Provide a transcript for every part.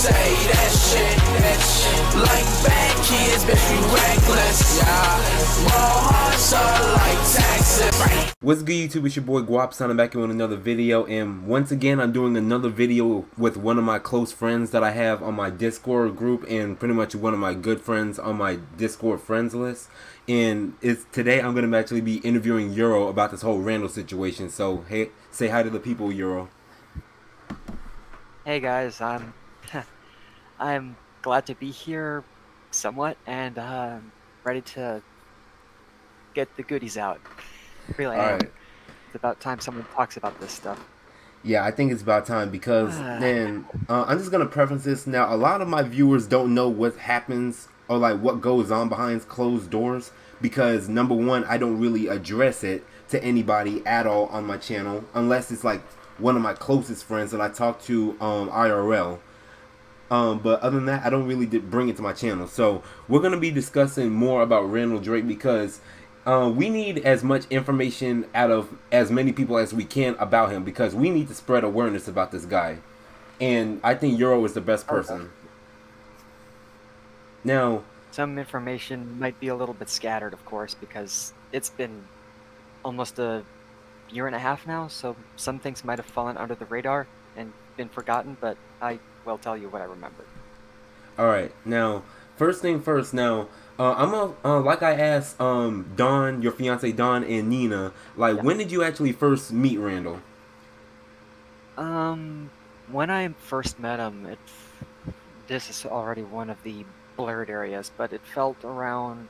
say that shit. Like bad kids, bitch, we reckless, yeah. Raw hearts are like taxes. What's good, YouTube? It's your boy Gwop signing back in with another video, and once again I'm doing another video with one of my close friends that I have on my Discord group, and pretty much one of my good friends on my Discord friends list. And today I'm going to actually be interviewing Euro about this whole Randal situation. So hey, say hi to the people, Euro. Hey guys, I'm glad to be here somewhat, and ready to get the goodies out. Really am. Alright. It's about time someone talks about this stuff. Yeah, I think it's about time because then I'm just gonna preface this now. A lot of my viewers don't know what happens or like what goes on behind closed doors because number one, I don't really address it to anybody at all on my channel unless it's like one of my closest friends that I talk to IRL. But other than that, I don't really bring it to my channel. So we're gonna be discussing more about Randal Drake because we need as much information out of as many people as we can about him because we need to spread awareness about this guy. And I think Euro is the best person. Okay. Now, some information might be a little bit scattered, of course, because it's been almost a year and a half now, so some things might have fallen under the radar and been forgotten, but I will tell you what I remember. Alright, now, first thing first, now, like I asked Dawn, your fiance Dawn, and Nina, like, when did you actually first meet Randal? When I first met him, this is already one of the blurred areas, but it felt around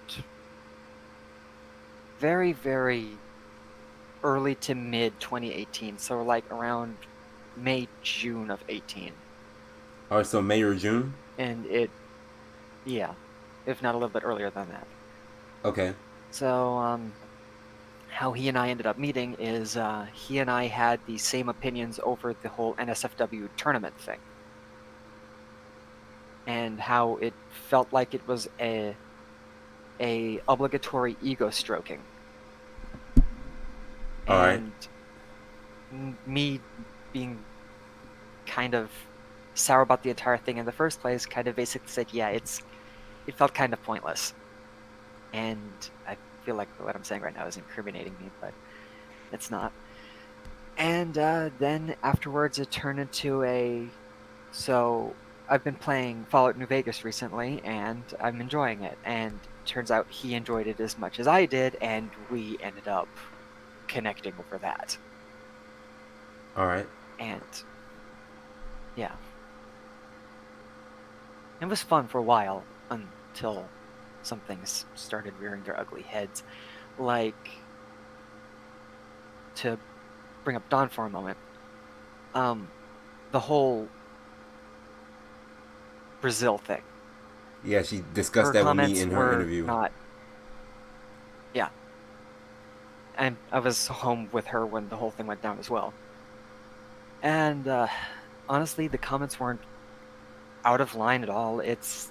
very, very early to mid 2018, so like around May, June of 18. Alright, so May or June? And yeah, if not a little bit earlier than that. Okay. So, how he and I ended up meeting is he and I had the same opinions over the whole NSFW tournament thing. And how it felt like it was a obligatory ego stroking. Alright. And me being kind of sour about the entire thing in the first place kind of basically said, yeah, it felt kind of pointless. And I feel like what I'm saying right now is incriminating me, but it's not. And then afterwards it turned into so I've been playing Fallout New Vegas recently, and I'm enjoying it. And turns out he enjoyed it as much as I did, and we ended up connecting over that. Alright. And yeah. It was fun for a while until some things started rearing their ugly heads. Like, to bring up Dawn for a moment, the whole Brazil thing. Yeah, she discussed that with me in her interview. Yeah. And I was home with her when the whole thing went down as well. And honestly, the comments weren't out of line at all. It's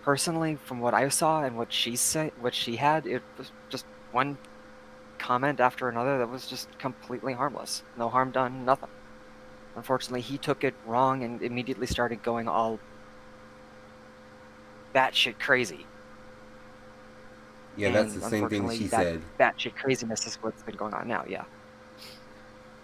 personally, from what I saw and what she said, what she had, it was just one comment after another that was just completely harmless. No harm done, nothing. Unfortunately, he took it wrong and immediately started going all batshit crazy. Yeah, that's the same thing she said. Batshit craziness is what's been going on now, yeah.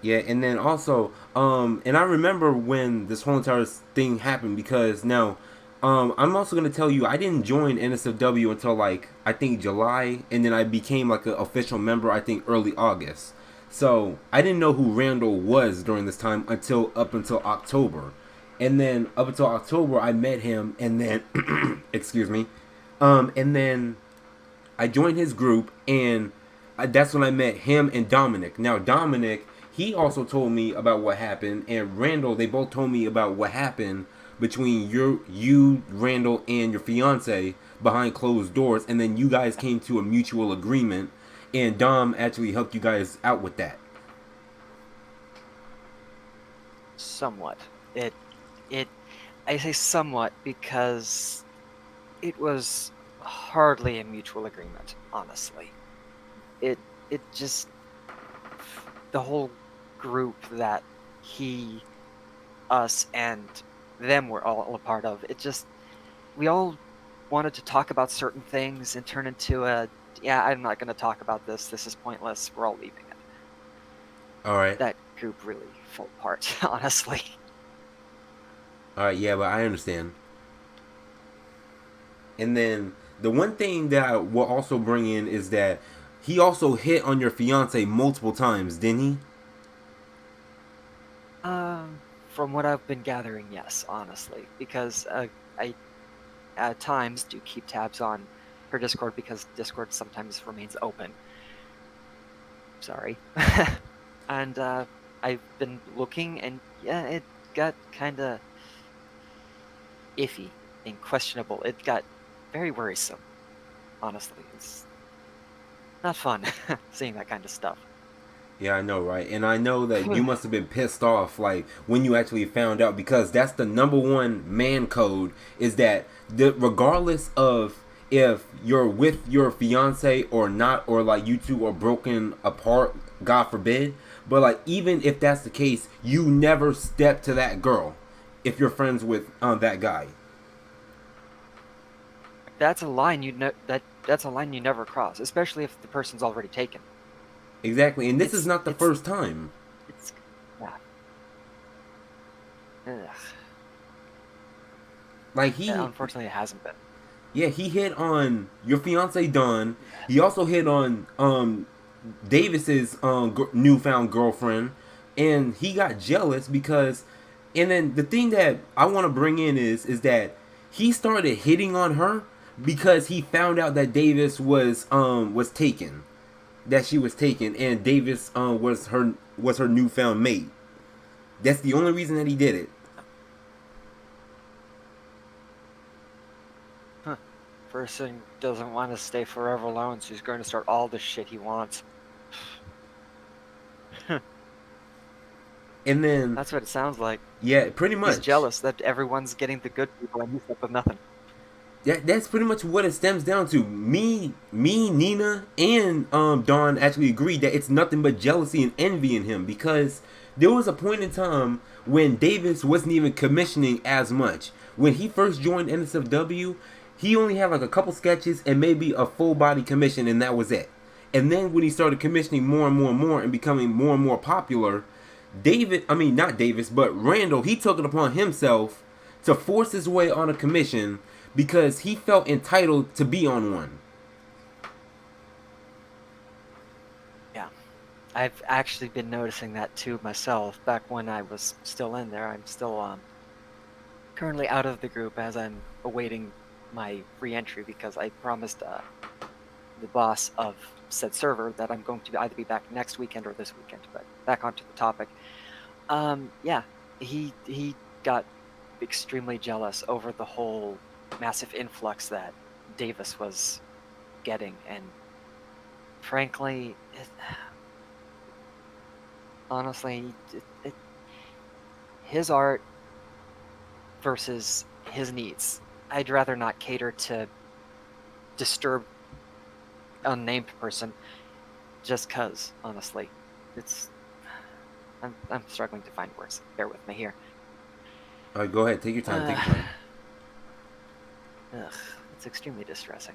Yeah, and then also, and I remember when this whole entire thing happened because now, I'm also going to tell you, I didn't join NSFW until like, I think July, and then I became like an official member, I think early August. So, I didn't know who Randal was during this time up until October. And then up until October, I met him, and then, excuse me, and then I joined his group, and that's when I met him and Dominic. Now, Dominic, he also told me about what happened, and Randal, they both told me about what happened between you, Randal, and your fiance behind closed doors, and then you guys came to a mutual agreement, and Dom actually helped you guys out with that. Somewhat. I say somewhat because it was hardly a mutual agreement, honestly. It just, the whole group that he, us, and them were all a part of. It just, we all wanted to talk about certain things and turn into a, yeah, I'm not going to talk about this. This is pointless. We're all leaving it. All right. That group really fell apart, honestly. All right. Yeah, but I understand. And then the one thing that I will also bring in is that he also hit on your fiance multiple times, didn't he? From what I've been gathering, yes, honestly, because I at times do keep tabs on her Discord because Discord sometimes remains open. Sorry. And I've been looking, and yeah, it got kind of iffy and questionable. It got very worrisome, honestly. It's not fun seeing that kind of stuff. Yeah, I know, right? And I know that you must have been pissed off, like, when you actually found out, because that's the number one man code, is that regardless of if you're with your fiance or not, or like you two are broken apart, God forbid, but like even if that's the case, you never step to that girl if you're friends with that guy. That's a line that's a line you never cross, especially if the person's already taken. Exactly, and this is not the it's first time. it's yeah. Ugh. Like Yeah, unfortunately, it hasn't been. yeah, he hit on your fiance Dawn. He also hit on Davis's newfound girlfriend, and he got jealous because. And then the thing that I want to bring in is that he started hitting on her because he found out that Davis was taken, that she was taken, and Davis was her newfound mate. That's the only reason that he did it. Huh. Person doesn't want to stay forever alone, so he's going to start all the shit he wants. And then That's what it sounds like. yeah, pretty much. He's jealous that everyone's getting the good people and he's left with nothing. That's pretty much what it stems down to. Me, Nina, and Dawn actually agreed that it's nothing but jealousy and envy in him, because there was a point in time when Davis wasn't even commissioning as much. When he first joined NSFW, he only had like a couple sketches and maybe a full body commission, and that was it. And then when he started commissioning more and more and more and becoming more and more popular, not Davis, but Randall, he took it upon himself to force his way on a commission because he felt entitled to be on one. Yeah. I've actually been noticing that too myself. Back when I was still in there, I'm still currently out of the group as I'm awaiting my re-entry because I promised the boss of said server that I'm going to either be back next weekend or this weekend. But back onto the topic. Yeah, he got extremely jealous over the whole massive influx that Davis was getting, and frankly, honestly, his art versus his needs. I'd rather not cater to disturb unnamed person just cause, honestly. I'm struggling to find words. Bear with me here. Alright, go ahead, take your time, take your time. Ugh, it's extremely distressing.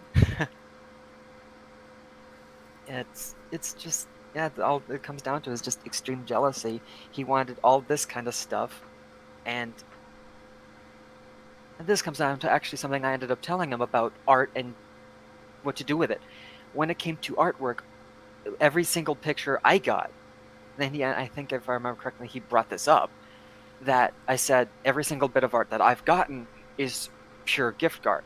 It's just, yeah, all it comes down to is just extreme jealousy. He wanted all this kind of stuff, and this comes down to actually something I ended up telling him about art and what to do with it. When it came to artwork, every single picture I got, and I think if I remember correctly, he brought this up, that I said every single bit of art that I've gotten is pure gift art,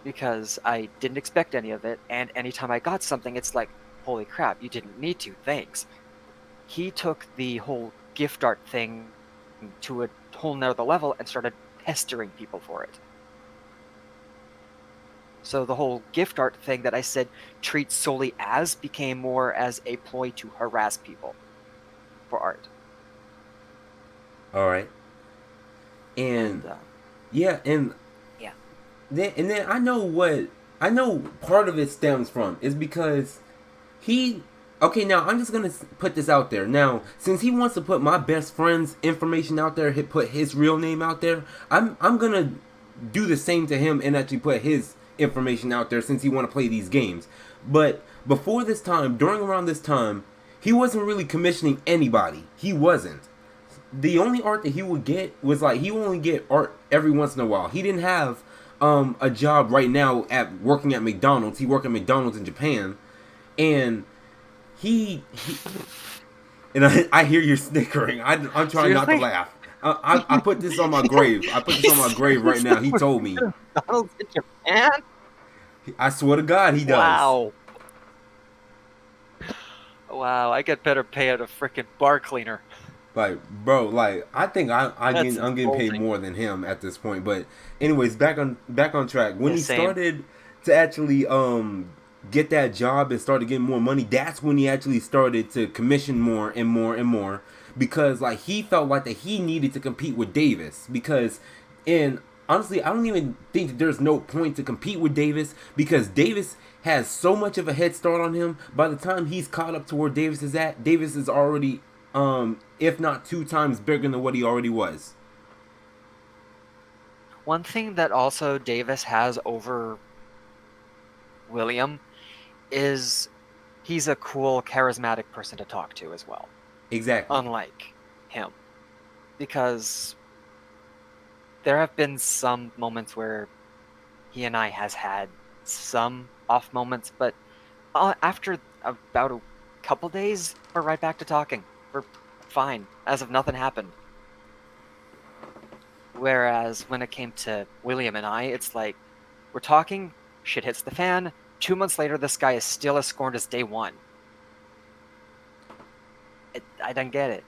because I didn't expect any of it, and anytime I got something, it's like, holy crap, you didn't need to, thanks. He took the whole gift art thing to a whole nother level and started pestering people for it. So the whole gift art thing that I said treat solely as became more as a ploy to harass people for art. All right. And yeah, and then I know part of it stems from is because he Okay, now I'm just gonna put this out there. Now, since he wants to put my best friend's information out there, put his real name out there, I'm gonna do the same to him and actually put his information out there since he want to play these games. But before this time, during around this time, he wasn't really commissioning anybody. He wasn't. The only art that he would get was like he would only get art every once in a while. He didn't have a job right now at working at McDonald's. He worked at McDonald's in Japan, and he and I hear you snickering. I'm trying not to Seriously? laugh. I put this on my grave. I put this on my grave right now. He told me. McDonald's in Japan? I swear to God, he does. Wow. Wow, I get better pay at a freaking bar cleaner. Like, bro, like I think I'm getting paid insulting. more than him at this point. But anyways, back on track. When Yeah, he same. started to actually get that job and started getting more money, that's when he actually started to commission more and more and more, because like he felt like that he needed to compete with Davis, because and honestly I don't even think that there's no point to compete with Davis, because Davis has so much of a head start on him. By the time he's caught up to where Davis is at, Davis is already if not 2 times bigger than what he already was. One thing that also Davis has over William is he's a cool, charismatic person to talk to as well. Exactly. Unlike him. Because there have been some moments where he and I has had some off moments, but after about a couple days, we're right back to talking. We're fine, as if nothing happened. Whereas when it came to William and I, it's like, we're talking, shit hits the fan, 2 months later, this guy is still as scorned as day one. I don't get it.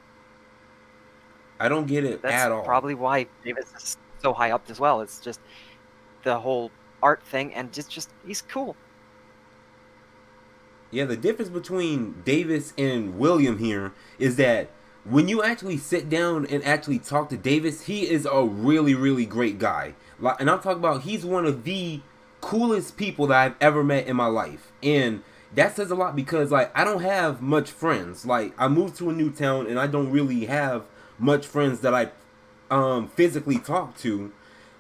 I don't get it That's at all. probably why Davis is so high up as well. It's just the whole art thing, and it's just, he's cool. Yeah, the difference between Davis and William here is that when you actually sit down and actually talk to Davis, he is a really, really great guy. Like, and I'm talking about he's one of the coolest people that I've ever met in my life. And that says a lot, because like I don't have much friends. Like I moved to a new town and I don't really have much friends that I physically talk to.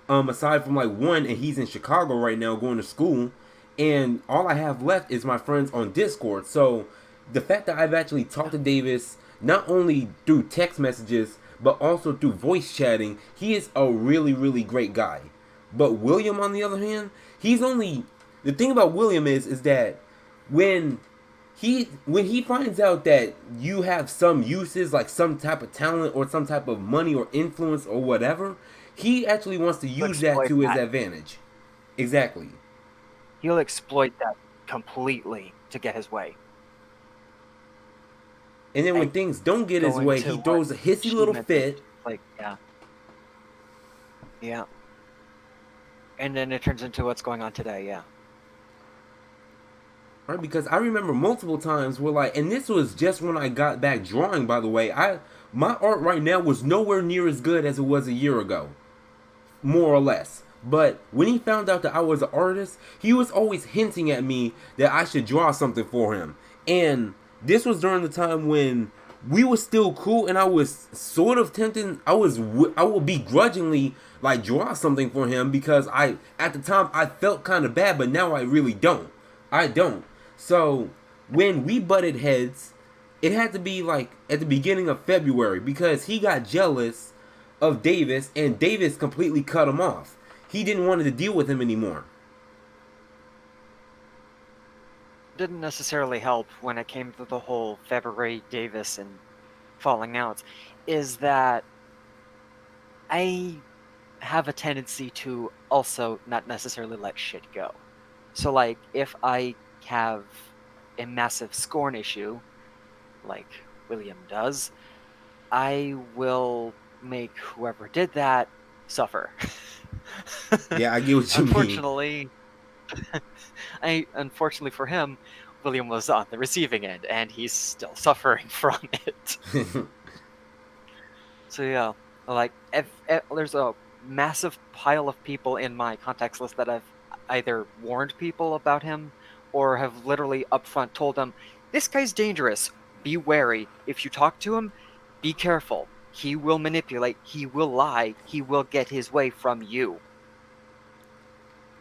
Aside from like one, and he's in Chicago right now going to school, and all I have left is my friends on Discord. So the fact that I've actually talked to Davis not only through text messages but also through voice chatting, he is a really, really great guy. But William, on the other hand, he's only, the thing about William is that when he finds out that you have some uses, like some type of talent or some type of money or influence or whatever, he actually wants to use that Exploit to his that. advantage. Exactly. He'll exploit that completely to get his way. And then when And things don't get his going way, to he throws a what hissy she little meant, fit. like, yeah. And then it turns into what's going on today, yeah. Right, because I remember multiple times where like, and this was just when I got back drawing, by the way. My art right now was nowhere near as good as it was a year ago, more or less. But when he found out that I was an artist, he was always hinting at me that I should draw something for him. And this was during the time when we were still cool, and I was sort of tempting. I would begrudgingly like draw something for him, because at the time I felt kind of bad, but now I really don't. I don't. So when we butted heads, it had to be like at the beginning of February, because he got jealous of Davis and Davis completely cut him off. He didn't want to deal with him anymore. Didn't necessarily help when it came to the whole February Davis and falling out, is that I have a tendency to also not necessarily let shit go. So like if I have a massive scorn issue, like William does, I will make whoever did that suffer. Yeah, I get what you mean. Unfortunately for him, William was on the receiving end, and he's still suffering from it. So yeah, like if there's a massive pile of people in my contacts list that I've either warned people about him or have literally upfront told them, This guy's dangerous. Be wary. If you talk to him, be careful. He will manipulate. He will lie. He will get his way from you.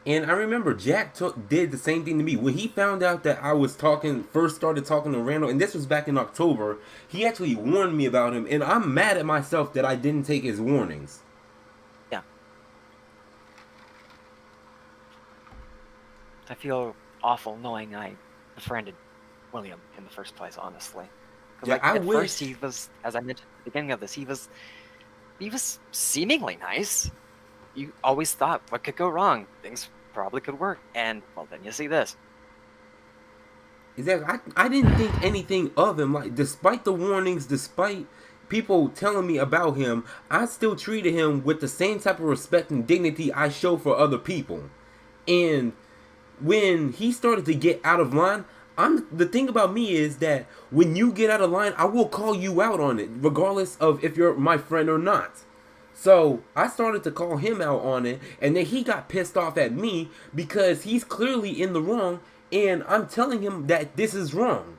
And I remember Jack did the same thing to me when he found out that I was first started talking to Randall, and this was back in October. He actually warned me about him, and I'm mad at myself that I didn't take his warnings. Yeah. I feel awful knowing I befriended William in the first place, honestly. Because Yeah, I at wish first he was, as I mentioned at the beginning of this, he was seemingly nice. You always thought, what could go wrong? Things probably could work, and well, then you see this. Exactly. I didn't think anything of him. Like, despite the warnings, despite people telling me about him, I still treated him with the same type of respect and dignity I show for other people. And when he started to get out of line, the thing about me is that when you get out of line, I will call you out on it, regardless of if you're my friend or not. So I started to call him out on it, and then he got pissed off at me because he's clearly in the wrong, and I'm telling him that this is wrong.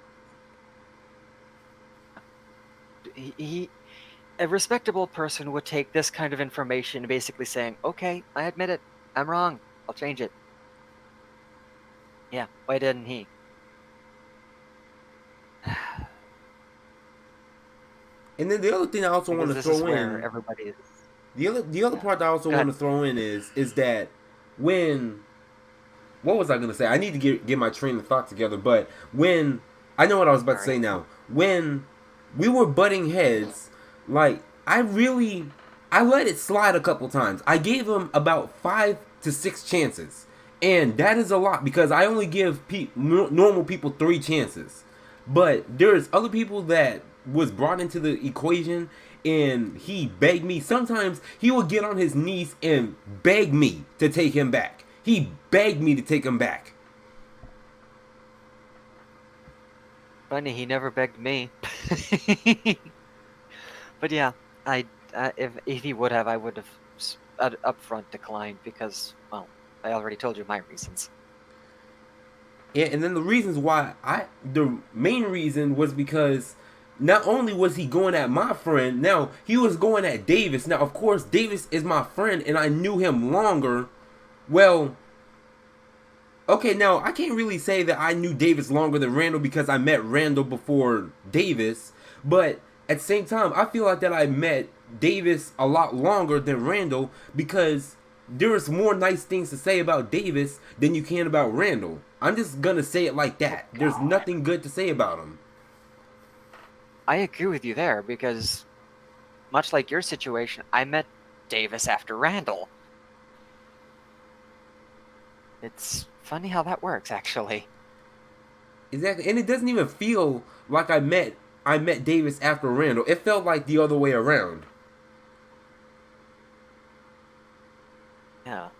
A respectable person would take this kind of information, basically saying, "Okay, I admit it, I'm wrong. I'll change it." Yeah, why didn't he? And then the other thing I also want to Because this is throw where in, everybody is. the other part that I also Go want to ahead. throw in is that when, what was I gonna say? I need to get my train of thought together. But when, I know what I was about to say now. When we were butting heads, like I let it slide a couple times. I gave him about 5 to 6 chances, and that is a lot because I only give normal people 3 chances. But there's other people that was brought into the equation, and he begged me. Sometimes he would get on his knees and beg me to take him back. He begged me to take him back. Funny, he never begged me. But yeah, if he would have, I would have upfront declined because, well, I already told you my reasons. Yeah, and then the reasons why the main reason was because not only was he going at my friend, now he was going at Davis. Now, of course, Davis is my friend, and I knew him longer. Well, okay, now I can't really say that I knew Davis longer than Randall because I met Randall before Davis, but at the same time, I feel like that I met Davis a lot longer than Randall because there's more nice things to say about Davis than you can about Randall. I'm just gonna say it like that. There's nothing good to say about him. I agree with you there because, much like your situation, I met Davis after Randall. It's funny how that works, actually. Exactly, and it doesn't even feel like I met Davis after Randall. It felt like the other way around. Yeah.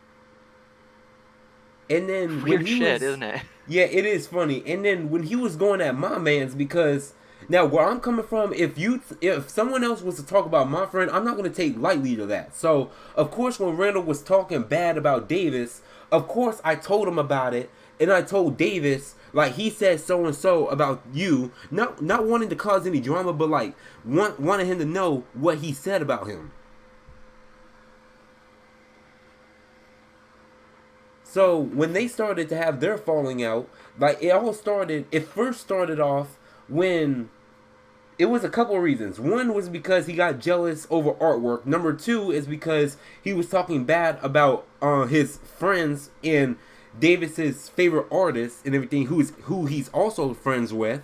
And then Weird when he shit, was, isn't it? yeah, it is funny. And then when he was going at my man's, because now where I'm coming from, if someone else was to talk about my friend, I'm not gonna take lightly to that. So of course, when Randall was talking bad about Davis, of course I told him about it, and I told Davis like he said so and so about you, not wanting to cause any drama, but like wanting him to know what he said about him. So when they started to have their falling out, like it first started off when it was a couple of reasons. One was because he got jealous over artwork. Number 2 is because he was talking bad about his friends and Davis's favorite artists and everything, who he's also friends with.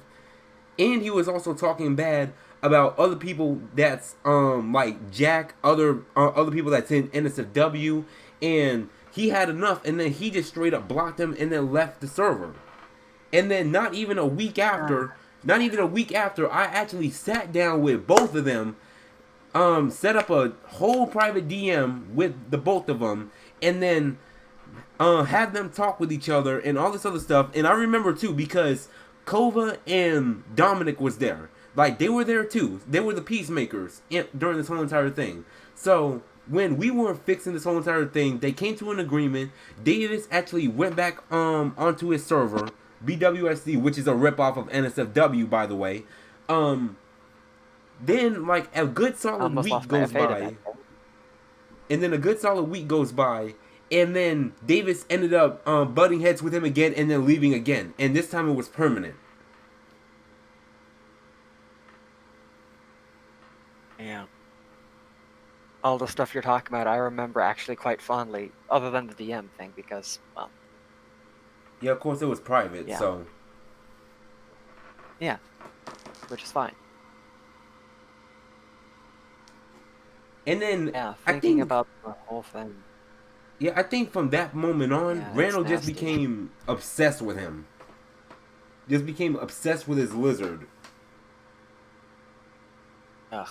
And he was also talking bad about other people that's like Jack, other people that's in NSFW, and he had enough, and then he just straight up blocked him and then left the server. And then not even a week after, I actually sat down with both of them, set up a whole private DM with the both of them, and then had them talk with each other and all this other stuff. And I remember too because Kova and Dominic was there. Like they were there too. They were the peacemakers during this whole entire thing. So when we were fixing this whole entire thing, they came to an agreement. Davis actually went back onto his server BWSD, which is a ripoff of NSFW, by the way. Then like a good solid Almost week lost my goes FA to by, that. and then a good solid week goes by, and then Davis ended up butting heads with him again, and then leaving again, and this time it was permanent. Yeah. All the stuff you're talking about, I remember actually quite fondly, other than the DM thing, because, well, Yeah, of course it was private, Yeah. so yeah, which is fine. and then Yeah, I thinking think about the whole thing. yeah, I think from that moment on, Yeah, it's Randall just nasty. became obsessed with him. Just became obsessed with his lizard. Ugh.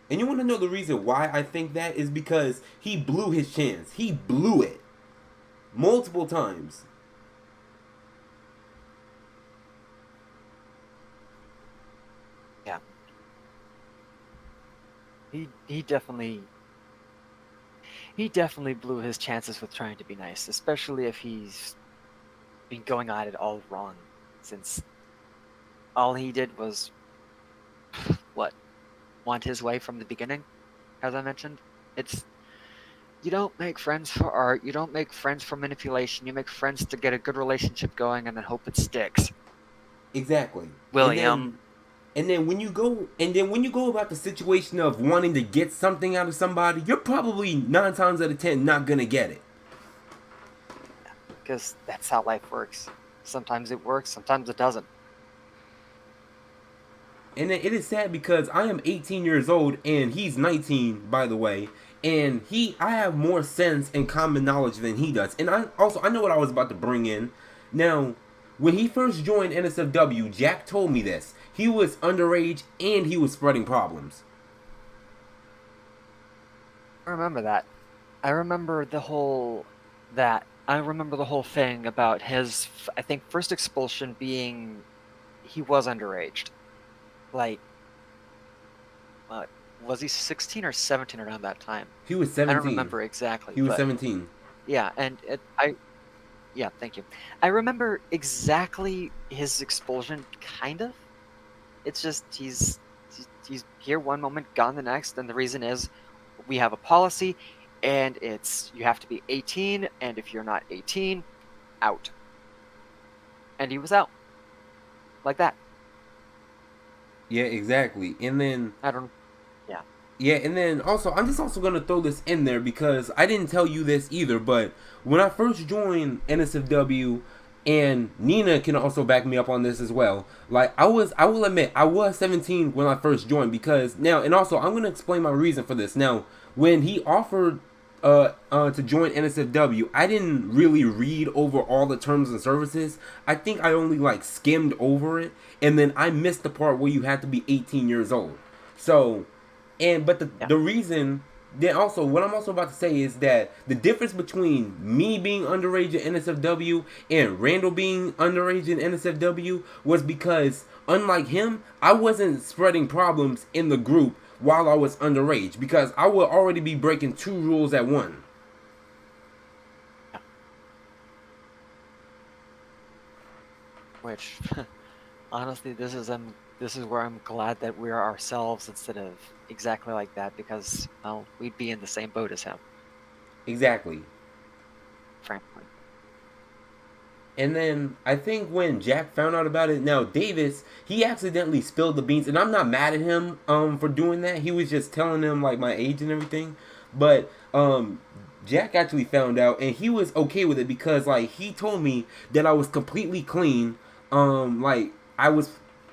And you want to know the reason why I think that is because he blew his chance. He blew it multiple times. Yeah. He definitely blew his chances with trying to be nice, especially if he's been going at it all wrong, since all he did was what, want his way from the beginning, as I mentioned. It's, you don't make friends for art, you don't make friends for manipulation, you make friends to get a good relationship going and then hope it sticks. Exactly. William. And then when you go about the situation of wanting to get something out of somebody, you're probably 9 times out of 10 not gonna get it. Because that's how life works. Sometimes it works, sometimes it doesn't. And it is sad because I am 18 years old and he's 19, by the way. And I have more sense and common knowledge than he does. And I know what I was about to bring in. Now, when he first joined NSFW, Jack told me this. He was underage and he was spreading problems. I remember that. I remember the whole thing about his, I think, first expulsion being he was underage. Like, was he 16 or 17 around that time? He was 17. I don't remember exactly. He was but 17. Yeah, and yeah, thank you. I remember exactly his expulsion, kind of. It's just he's here one moment, gone the next, and the reason is we have a policy, and it's you have to be 18, and if you're not 18, out. And he was out. Like that. Yeah, exactly. And then I don't... Yeah. yeah, and then also, I'm just also going to throw this in there because I didn't tell you this either, but when I first joined NSFW, and Nina can also back me up on this as well, like, I will admit, I was 17 when I first joined because now, and also, I'm going to explain my reason for this. Now, when he offered to join NSFW, I didn't really read over all the terms and services. I think I only, like, skimmed over it, and then I missed the part where you had to be 18 years old. So... but the reason, then also, what I'm also about to say is that the difference between me being underage in NSFW and Randall being underage in NSFW was because, unlike him, I wasn't spreading problems in the group while I was underage because I would already be breaking 2 rules at one. Which, honestly, this is where I'm glad that we're ourselves instead of exactly like that, because, well, we'd be in the same boat as him. Exactly. Frankly. And then I think when Jack found out about it, now Davis, he accidentally spilled the beans, and I'm not mad at him for doing that. He was just telling them like my age and everything. But Jack actually found out, and he was okay with it because like he told me that I was completely clean. Like I was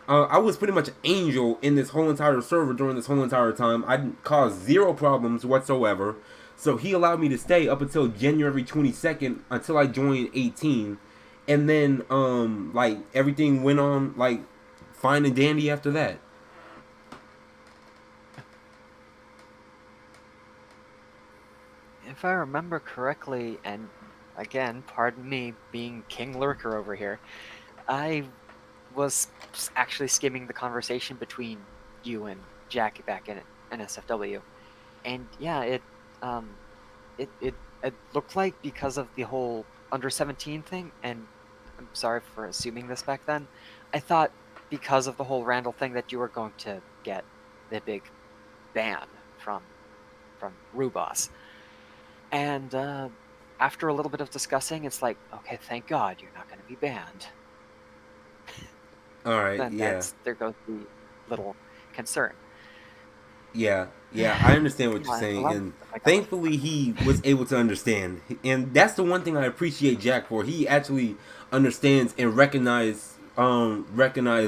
pretty much an angel in this whole entire server during this whole entire time. I caused 0 problems whatsoever. So he allowed me to stay up until January 22nd until I joined 18. And then like everything went on like fine and dandy after that. If I remember correctly, and again, pardon me being King Lurker over here, I was actually skimming the conversation between you and Jack back in NSFW, and yeah, it looked like because of the whole under 17 thing, and I'm sorry for assuming this back then. I thought because of the whole Randall thing that you were going to get the big ban from Rubos. And after a little bit of discussing, it's like, okay, thank God you're not going to be banned. All right, Then yeah. there goes the little concern. Yeah, yeah, I understand what you're Yeah, a saying, lot of and stuff like that was thankfully he was able to understand, and that's the one thing I appreciate Jack for. He actually understands and recognize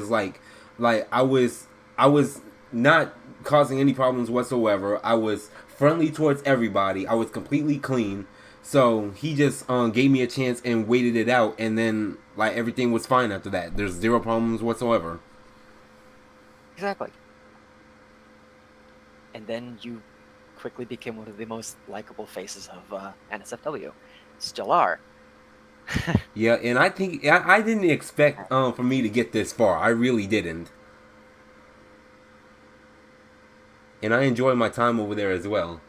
like I was not causing any problems whatsoever. I was friendly towards everybody. I was completely clean. So he just gave me a chance and waited it out, and then like everything was fine after that. There's zero problems whatsoever. exactly. And then you quickly became one of the most likable faces of NSFW. Still are. Yeah, and I think I didn't expect for me to get this far. I really didn't, and I enjoy my time over there as well.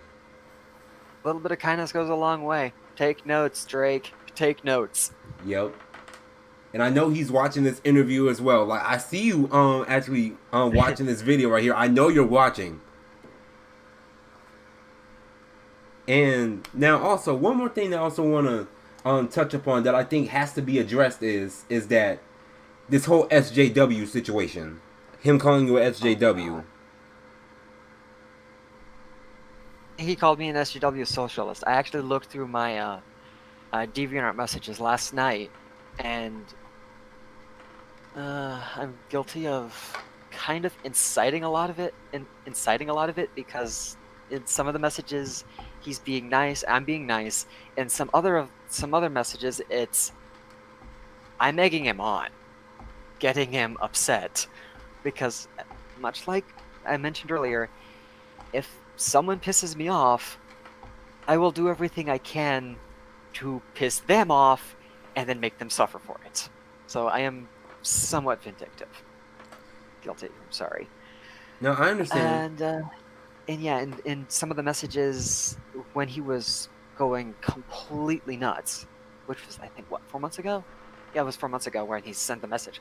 A little bit of kindness goes a long way. Take notes, Drake. Take notes. Yep. And I know he's watching this interview as well. Like I see you actually watching this video right here. I know you're watching. And now also one more thing that I also want to touch upon that I think has to be addressed is that this whole SJW situation. Him calling you a SJW. He called me an SJW socialist. I actually looked through my DeviantArt messages last night, and I'm guilty of kind of inciting a lot of it, because in some of the messages he's being nice, I'm being nice, and some other messages it's I'm egging him on, getting him upset, because much like I mentioned earlier, if someone pisses me off, I will do everything I can to piss them off and then make them suffer for it. So I am somewhat vindictive. Guilty. I'm sorry. No, I understand. And yeah, in some of the messages when he was going completely nuts, which was I think what 4 months ago. Yeah, it was 4 months ago when he sent the message.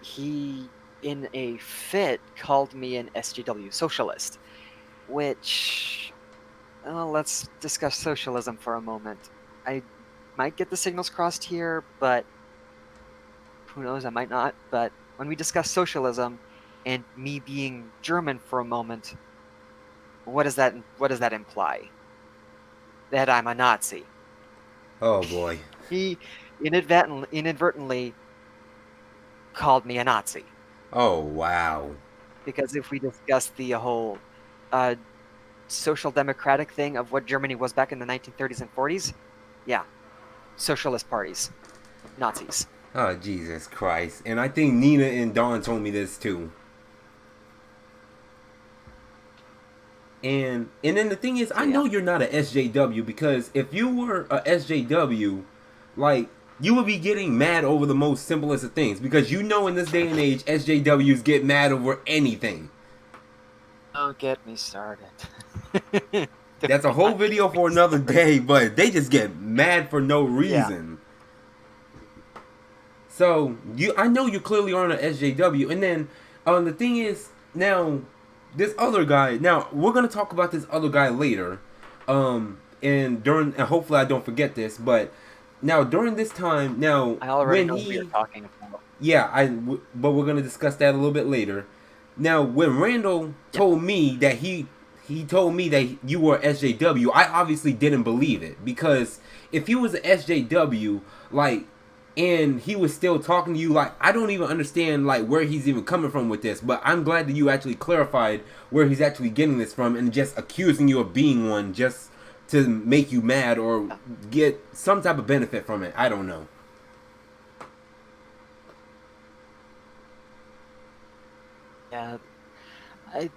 He in a fit called me an SJW socialist, which let's discuss socialism for a moment. I might get the signals crossed here, but who knows, I might not. But when we discuss socialism and me being German for a moment, what does that imply? That I'm a Nazi. Oh boy. He inadvertently called me a Nazi. Oh wow. Because if we discuss the whole uh, social democratic thing of what Germany was back in the 1930s and 40s, yeah, socialist parties, Nazis. Oh Jesus Christ. And I think Nina and Dawn told me this too. And then the thing is, I know you're not a SJW because if you were a SJW, like you would be getting mad over the most simplest of things because you know in this day and age SJWs get mad over anything. Don't get me started. That's a whole video for another day, but they just get mad for no reason. Yeah. So I know you clearly aren't an SJW, and then the thing is now. This other guy. Now we're gonna talk about this other guy later, and hopefully I don't forget this. But now during this time, now I already know who you're talking about. Yeah, but we're gonna discuss that a little bit later. Now when Randall told me that he told me that you were SJW, I obviously didn't believe it because if he was an SJW, like. And he was still talking to you like I don't even understand like where he's even coming from with this, but I'm glad that you actually clarified where he's actually getting this from and just accusing you of being one just to make you mad or get some type of benefit from it. I don't know. Yeah, I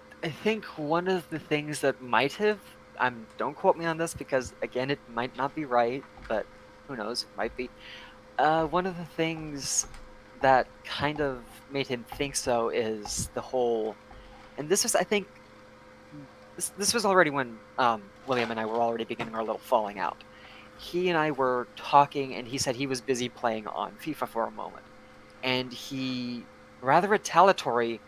think one of the things that might have don't quote me on this because again it might not be right, but who knows, it might be. One of the things that kind of made him think so is the whole, and this was, I think, this was already when William and I were already beginning our little falling out, he and I were talking, and he said he was busy playing on FIFA for a moment, and he rather retaliatory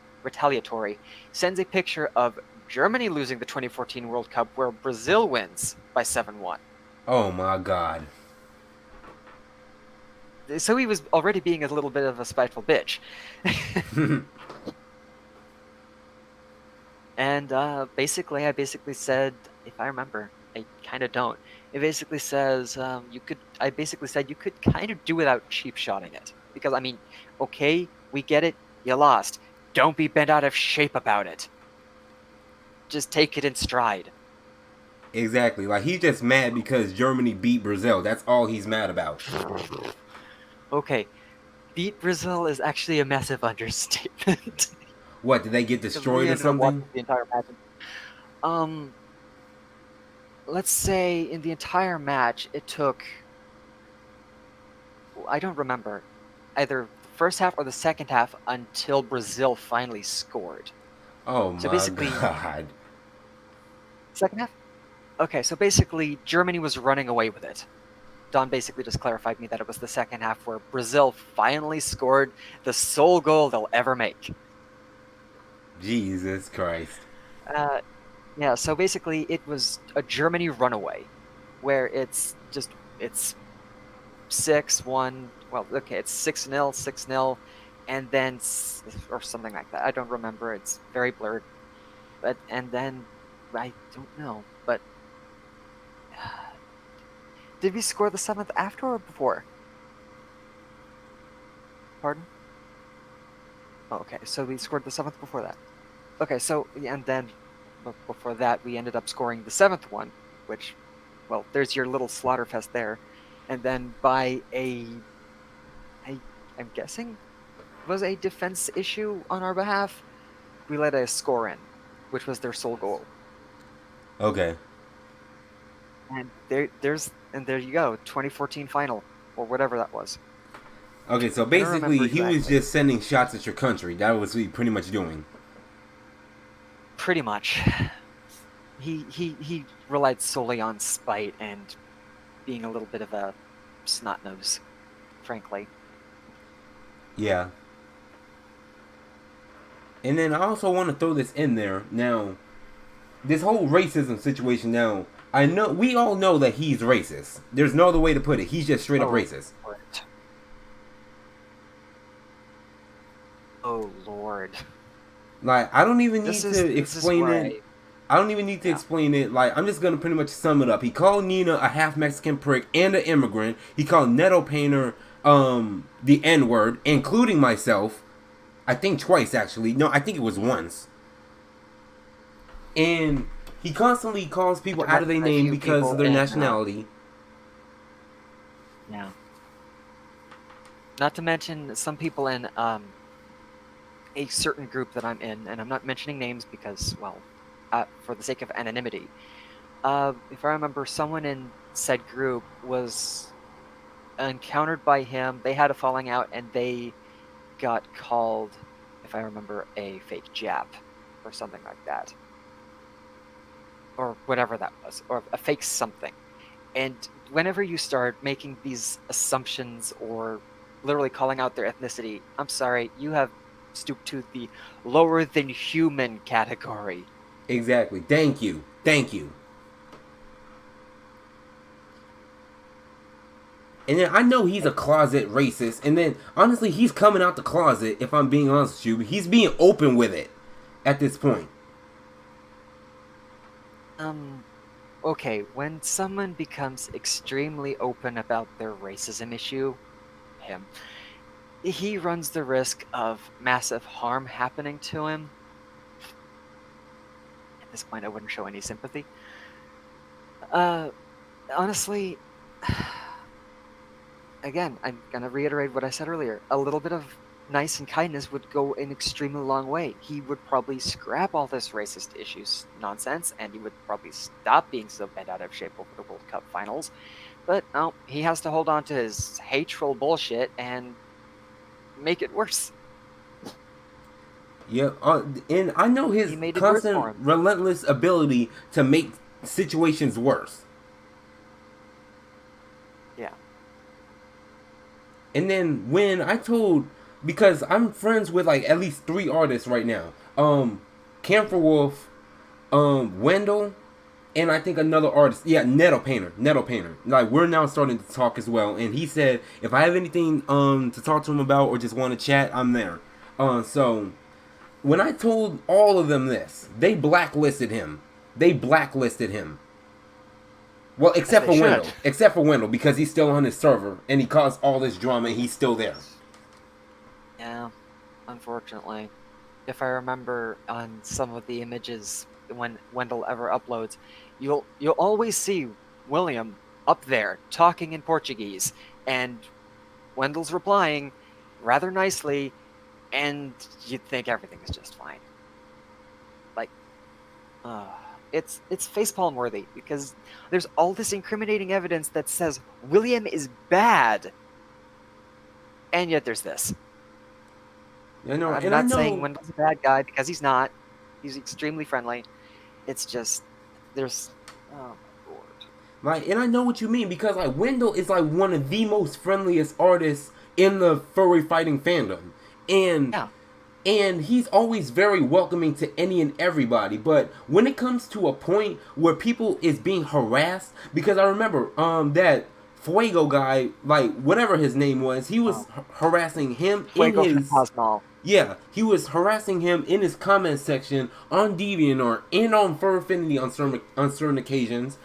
sends a picture of Germany losing the 2014 World Cup where Brazil wins by 7-1. Oh my god. So he was already being a little bit of a spiteful bitch. And basically, I basically said, if I remember, I kind of don't. It basically says I basically said you could kind of do without cheap shotting it, because I mean, okay, we get it, you lost. Don't be bent out of shape about it. Just take it in stride. Exactly. Like, he's just mad because Germany beat Brazil. That's all he's mad about. Okay, beat Brazil is actually a massive understatement. What, did they get Because we destroyed or ended up watching something? the entire match. Let's say in the entire match, it took, I don't remember, either the first half or the second half until Brazil finally scored. Oh So my basically, god. second half? Okay, so basically, Germany was running away with it. Don basically just clarified me that it was the second half where Brazil finally scored the sole goal they'll ever make. Jesus Christ. Yeah, so basically, it was a Germany runaway, where it's 6-1. Well, okay, it's 6-0, 6-0, and then or something like that. I don't remember. It's very blurred. But and then I don't know. But did we score the 7th after or before? Pardon? Oh, okay, so we scored the 7th before that. Okay, so and then before that we ended up scoring the 7th one, which, well, there's your little slaughterfest there, and then by I'm guessing was a defense issue on our behalf, we let a score in, which was their sole goal. Okay. And there you go, 2014 final, or whatever that was. Okay, so I don't basically, remember he was exactly. just sending shots at your country. That was what he pretty much doing. Pretty much. He relied solely on spite and being a little bit of a snot nose, frankly. Yeah. And then I also want to throw this in there. Now, this whole racism situation now, I know we all know that he's racist. There's no other way to put it. He's just straight up racist. Lord. Oh Lord. Like, I don't even need to explain it. I don't even need to explain it. Like, I'm just gonna pretty much sum it up. He called Nina a half Mexican prick and an immigrant. He called Neto Painter the N-word, including myself. I think twice, actually. No, I think it was once. And he constantly calls people out of their name because of their nationality. Yeah. Not to mention some people in a certain group that I'm in, and I'm not mentioning names because, well, for the sake of anonymity. If I remember, someone in said group was encountered by him. They had a falling out, and they got called, if I remember, a fake Jap or something like that, or whatever that was, or a fake something. And whenever you start making these assumptions or literally calling out their ethnicity, I'm sorry, you have stooped to the lower than human category. Exactly. Thank you. Thank you. And then I know he's a closet racist. And then, honestly, he's coming out the closet, if I'm being honest with you. He's being open with it at this point. Okay, when someone becomes extremely open about their racism issue, he runs the risk of massive harm happening to him. At this point, I wouldn't show any sympathy. Honestly, again, I'm gonna reiterate what I said earlier. A little bit of nice and kindness would go an extremely long way. He would probably scrap all this racist issues nonsense, and he would probably stop being so bent out of shape over the World Cup finals. But no, he has to hold on to his hateful bullshit and make it worse. Yeah, and I know his constant, relentless ability to make situations worse. And then when I told, because I'm friends with like at least 3 artists right now. Camphor Wolf, Wendell, and I think another artist. Yeah, Nettle Painter. Like we're now starting to talk as well. And he said if I have anything to talk to him about or just want to chat, I'm there. So when I told all of them this, they blacklisted him. Well, except for Wendell. Except for Wendell, because he's still on his server and he caused all this drama and he's still there. Yeah, unfortunately. If I remember on some of the images when Wendell ever uploads, you'll always see William up there talking in Portuguese, and Wendell's replying rather nicely, and you'd think everything is just fine. Like, it's facepalm worthy because there's all this incriminating evidence that says William is bad, and yet there's this. I know, I'm not saying Wendell's a bad guy because he's not. He's extremely friendly. It's just there's oh my lord. Like, and I know what you mean because like Wendell is like one of the most friendliest artists in the furry fighting fandom, and Yeah. and he's always very welcoming to any and everybody. But when it comes to a point where people is being harassed, because I remember that Fuego guy, like whatever his name was, he was harassing him Fuego in his Cosmo. Yeah, he was harassing him in his comment section on DeviantArt and on Fur Affinity on certain occasions.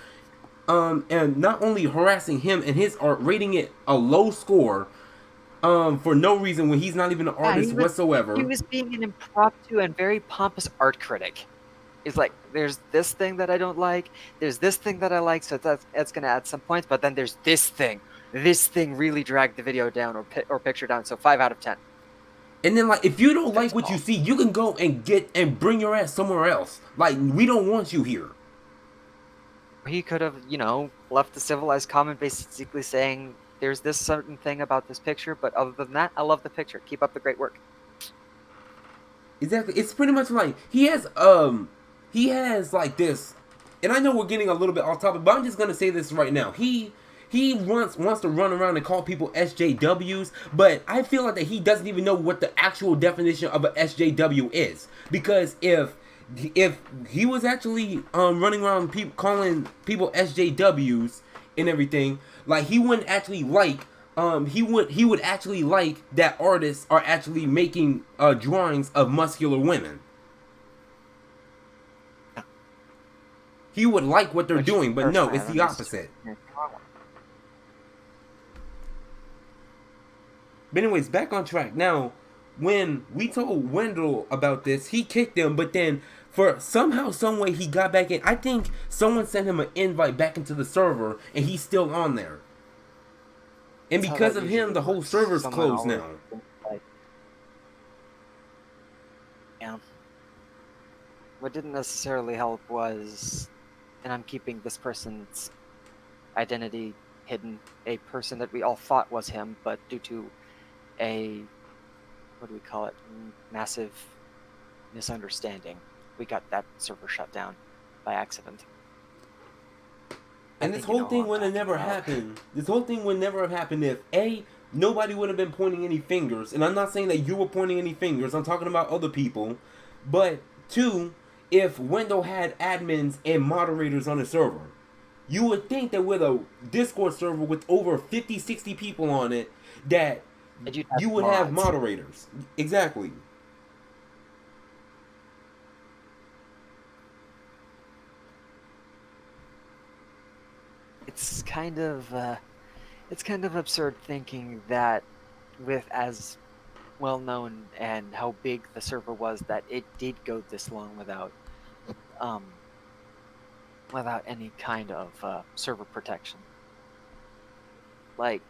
And not only harassing him and his art, rating it a low score, for no reason when he's not even an artist whatsoever. He was being an impromptu and very pompous art critic. He's like, there's this thing that I don't like, there's this thing that I like, so that's going to add some points, but then there's this thing. This thing really dragged the video down or picture down, so 5 out of 10. And then, like, if you don't like what you see, you can go and bring your ass somewhere else. Like, we don't want you here. He could have, left the civilized comment basically saying, there's this certain thing about this picture, but other than that, I love the picture. Keep up the great work. Exactly. It's pretty much like, he has like this, and I know we're getting a little bit off topic, but I'm just going to say this right now. He wants to run around and call people SJWs, but I feel like that he doesn't even know what the actual definition of a SJW is. Because if he was actually running around calling people SJWs and everything, like he wouldn't actually like he would actually like that artists are actually making drawings of muscular women. He would like what they're doing, but no, it's the opposite. But anyways, back on track. Now, when we told Wendell about this, he kicked him, but then for somehow, some way, he got back in. I think someone sent him an invite back into the server, and he's still on there. And because of him, the whole server's closed now. Yeah. What didn't necessarily help was, and I'm keeping this person's identity hidden, a person that we all thought was him, but due to a, massive misunderstanding, we got that server shut down by accident. And this whole thing would have never happened. This whole thing would never have happened if A, nobody would have been pointing any fingers. And I'm not saying that you were pointing any fingers. I'm talking about other people. But 2, if Wendell had admins and moderators on the server. You would think that with a Discord server with over 50, 60 people on it, that you would have moderators. Exactly. It's kind of absurd thinking that with as well known and how big the server was, that it did go this long without any kind of server protection. Like,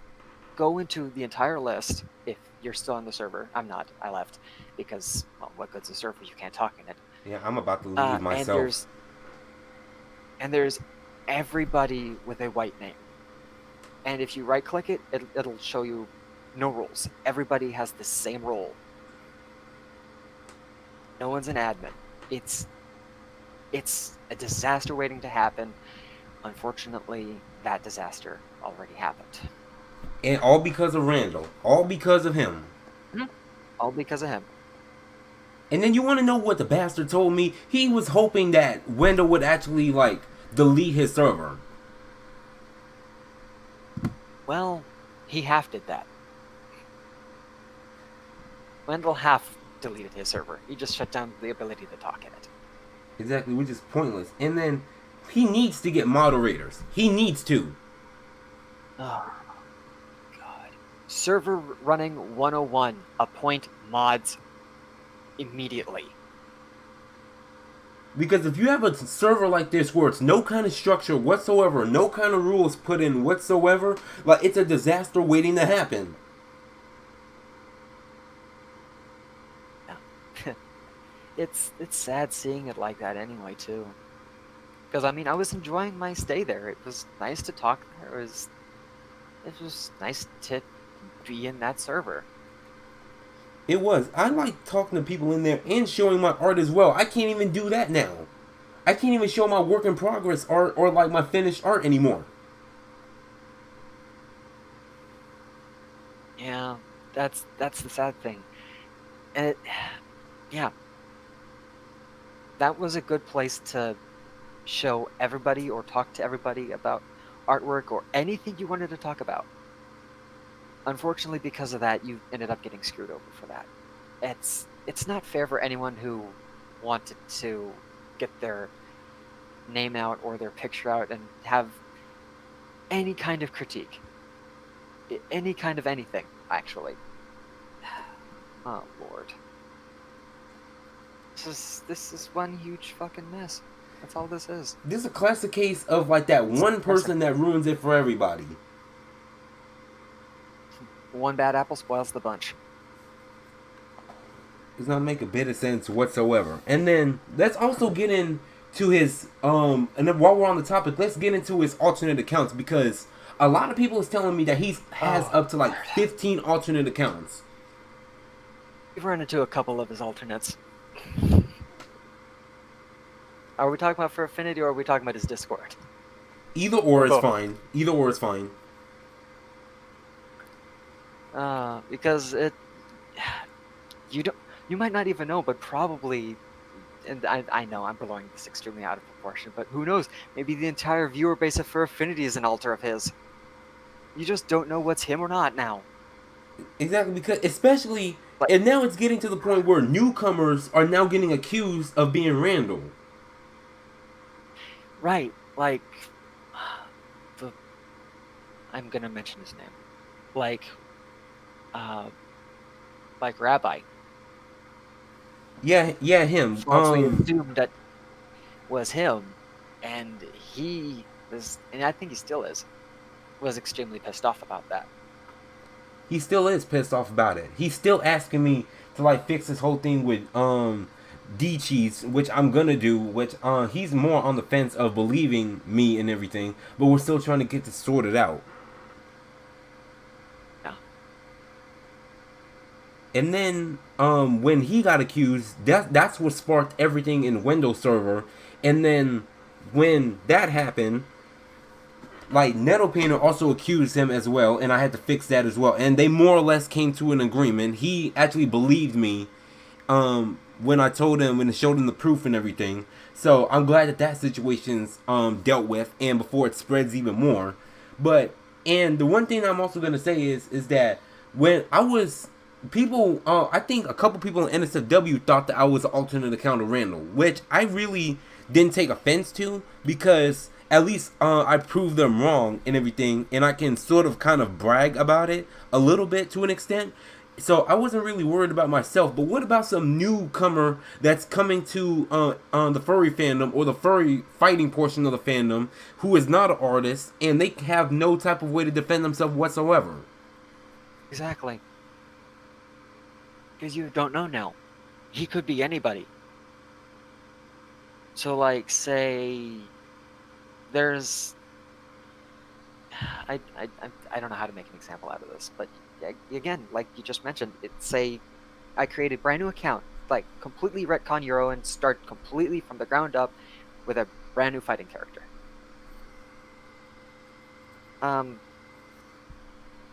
go into the entire list if you're still on the server. I'm not. I left because, well, what good's a server? You can't talk in it. Yeah, I'm about to leave myself. And there's everybody with a white name. And if you right-click it, it'll show you no roles. Everybody has the same role. No one's an admin. It's a disaster waiting to happen. Unfortunately, that disaster already happened. And all because of Randall. All because of him. Mhm. All because of him. And then you want to know what the bastard told me? He was hoping that Wendell would actually, like, delete his server. Well, he half did that. Wendell half deleted his server. He just shut down the ability to talk in it. Exactly, which is pointless. And then he needs to get moderators. He needs to. Oh, God. Server running 101. Appoint mods immediately. Because if you have a server like this where it's no kind of structure whatsoever, no kind of rules put in whatsoever, like, it's a disaster waiting to happen. Yeah. It's sad seeing it like that anyway, too. Because, I mean, I was enjoying my stay there. It was nice to talk there. It was nice to be in that server. It was. I like talking to people in there and showing my art as well. I can't even do that now. I can't even show my work in progress art or like my finished art anymore. Yeah, that's the sad thing. And yeah, that was a good place to show everybody or talk to everybody about artwork or anything you wanted to talk about. Unfortunately, because of that, you ended up getting screwed over for that. It's not fair for anyone who wanted to get their name out or their picture out and have any kind of critique. Any kind of anything, actually. Oh, Lord. This is one huge fucking mess. That's all this is. This is a classic case of like that one person that ruins it for everybody. One bad apple spoils the bunch. Does not make a bit of sense whatsoever. And then let's also get into his and then while we're on the topic, let's get into his alternate accounts, because a lot of people is telling me that he has up to like 15 alternate accounts. We've run into a couple of his alternates. Are we talking about for Affinity or are we talking about his Discord? Either or is fine. Either or is fine. Because you might not even know, but probably, and I know I'm blowing this extremely out of proportion, but who knows? Maybe the entire viewer base of For Affinity is an alter of his. You just don't know what's him or not now. Exactly, because especially, and now it's getting to the point where newcomers are now getting accused of being Randall. Right, like, I'm gonna mention his name. Like Rabbi. Yeah, him. Falsely assumed that was him, and he was, and I think he still is, was extremely pissed off about that. He still is pissed off about it. He's still asking me to like fix this whole thing with D-Cheese, which I'm gonna do, which he's more on the fence of believing me and everything, but we're still trying to get this sorted out. Yeah. And then when he got accused, that's what sparked everything in Windows server. And then when that happened, like, Nettle Painter also accused him as well, and I had to fix that as well. And they more or less came to an agreement. He actually believed me when I told him, when I showed him the proof and everything. So I'm glad that that situation's dealt with, and before it spreads even more. But, and the one thing I'm also going to say is that when I was, people, I think a couple people in NSFW thought that I was an alternate account of Randall, which I really didn't take offense to, because at least I proved them wrong and everything, and I can sort of kind of brag about it a little bit to an extent. So I wasn't really worried about myself. But what about some newcomer that's coming to the furry fandom, or the furry fighting portion of the fandom, who is not an artist, and they have no type of way to defend themselves whatsoever? Exactly. Because you don't know now. He could be anybody. So, like, say there's, I don't know how to make an example out of this, but again, like you just mentioned, it's say I create a brand new account, like completely retcon Euro and start completely from the ground up with a brand new fighting character.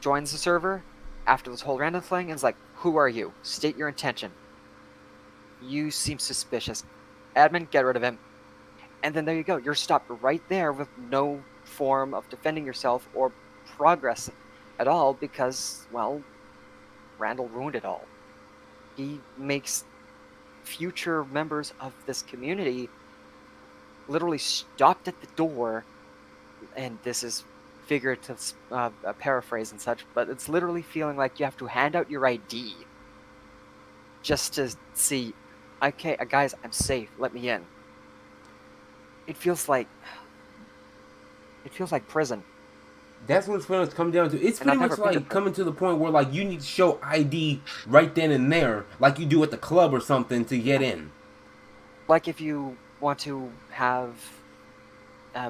joins the server after this whole random thing and is like, "Who are you? State your intention. You seem suspicious. Admin, get rid of him." And then there you go. You're stopped right there with no form of defending yourself or progress at all because, well, Randall ruined it all. He makes future members of this community literally stopped at the door, and this is figurative paraphrase and such, but it's literally feeling like you have to hand out your ID just to see, okay, guys, I'm safe, let me in. It feels like prison. That's what it's going to come down to. It's And pretty I've much never been to like coming to the point where like you need to show ID right then and there, like you do at the club or something to get in. Like if you want to have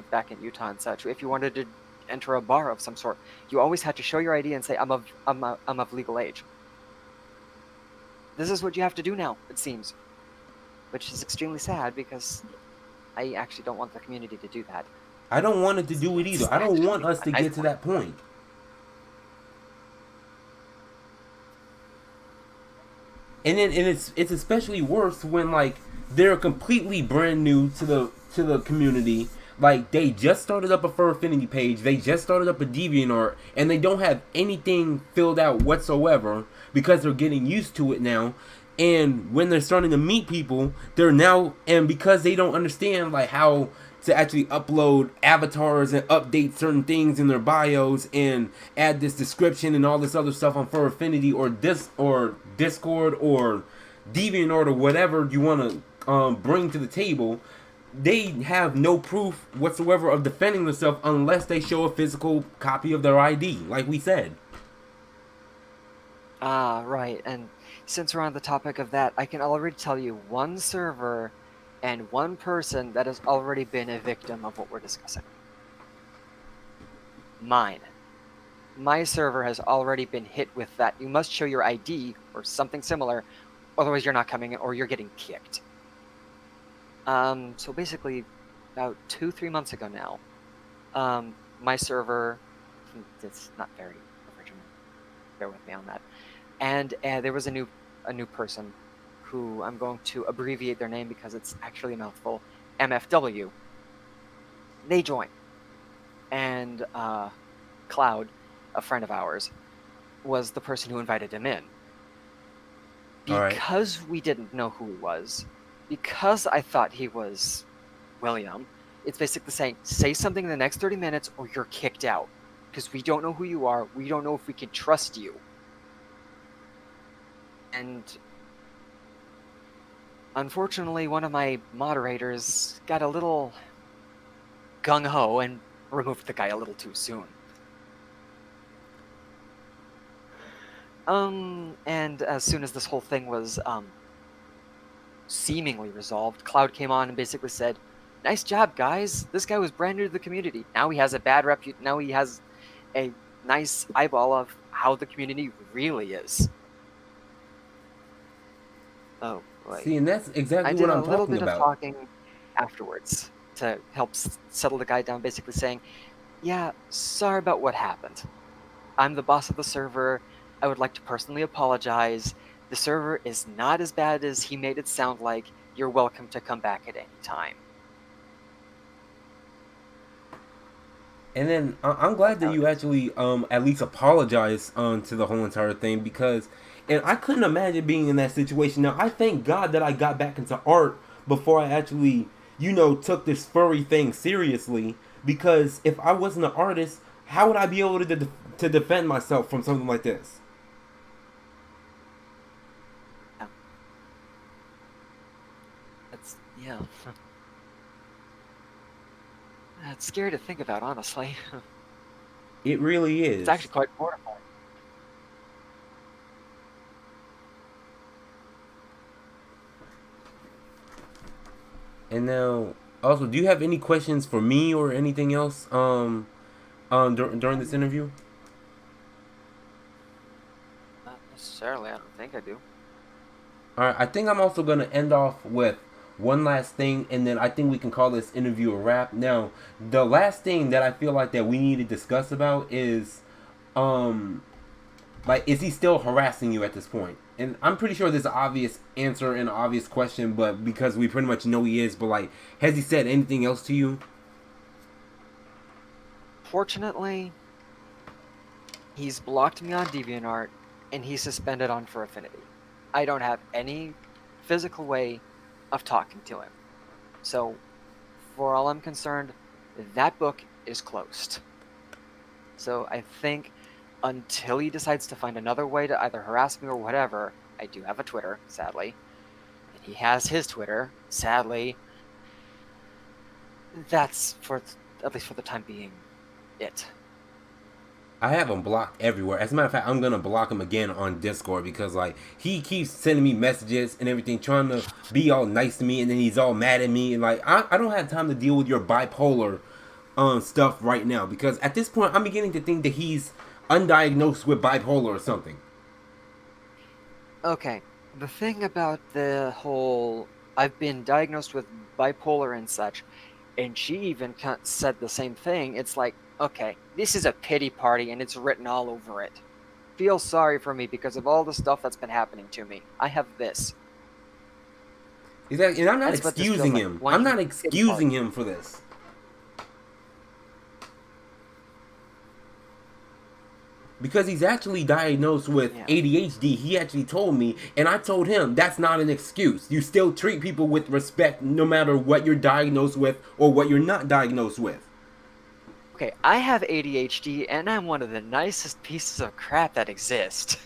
back in Utah and such, if you wanted to enter a bar of some sort, you always had to show your ID and say, I'm of legal age. This is what you have to do now, it seems, which is extremely sad because I actually don't want the community to do that. I don't want it to do it either. I don't want us to get to that point. And it's especially worse when like they're completely brand new to the community. Like they just started up a Fur Affinity page, they just started up a DeviantArt, and they don't have anything filled out whatsoever because they're getting used to it now. And when they're starting to meet people, they're now, and because they don't understand like how to actually upload avatars and update certain things in their bios and add this description and all this other stuff on Fur Affinity or Discord or DeviantArt or whatever you want to bring to the table, they have no proof whatsoever of defending themselves unless they show a physical copy of their ID, like we said. Ah, right. And since we're on the topic of that, I can already tell you one server and one person that has already been a victim of what we're discussing. Mine. My server has already been hit with that. You must show your ID or something similar, otherwise you're not coming in or you're getting kicked. So basically, about 2-3 months ago now, my server, it's not very original, bear with me on that, and there was a new person who I'm going to abbreviate their name because it's actually a mouthful, MFW. They joined, and Cloud, a friend of ours, was the person who invited him in. Because we didn't know who he was, because I thought he was William, it's basically saying, say something in the next 30 minutes or you're kicked out. Because we don't know who you are, we don't know if we can trust you. And unfortunately, one of my moderators got a little gung-ho and removed the guy a little too soon. And as soon as this whole thing was seemingly resolved, Cloud came on and basically said, "Nice job, guys. This guy was brand new to the community. Now he has a bad reputation. Now he has a nice eyeball of how the community really is." Oh, boy. See, and that's exactly what I'm talking about. I did a little bit of talking afterwards to help settle the guy down, basically saying, "Yeah, sorry about what happened. I'm the boss of the server. I would like to personally apologize. The server is not as bad as he made it sound like. You're welcome to come back at any time." And then I'm glad that you actually at least apologize to the whole entire thing, because and I couldn't imagine being in that situation. Now I thank God that I got back into art before I actually, took this furry thing seriously, because if I wasn't an artist, how would I be able to defend myself from something like this? Yeah. It's scary to think about, honestly. It really is. It's actually quite mortifying. And now, also, do you have any questions for me or anything else during this interview? Not necessarily. I don't think I do. Alright, I think I'm also going to end off with one last thing, and then I think we can call this interview a wrap. Now, the last thing that I feel like that we need to discuss about is like, is he still harassing you at this point? And I'm pretty sure there's an obvious answer and an obvious question, but because we pretty much know he is, but like, has he said anything else to you? Fortunately, he's blocked me on DeviantArt, and he's suspended on For Affinity. I don't have any physical way of talking to him. So, for all I'm concerned, that book is closed. So I think until he decides to find another way to either harass me or whatever, I do have a Twitter, sadly. And he has his Twitter, sadly. That's, for at least for the time being, it. I have him blocked everywhere. As a matter of fact, I'm gonna block him again on Discord because like he keeps sending me messages and everything, trying to be all nice to me, and then he's all mad at me. And like I don't have time to deal with your bipolar stuff right now, because at this point I'm beginning to think that he's undiagnosed with bipolar or something. Okay, the thing about the whole I've been diagnosed with bipolar and such, and she even said the same thing. It's like, okay, this is a pity party and it's written all over it. Feel sorry for me because of all the stuff that's been happening to me. I have this. Exactly, and I'm not That's what this feels excusing like. him. One I'm not huge pity excusing party. him for this. Because he's actually diagnosed with ADHD. He actually told me, and I told him that's not an excuse. You still treat people with respect no matter what you're diagnosed with or what you're not diagnosed with. Okay, I have ADHD, and I'm one of the nicest pieces of crap that exist.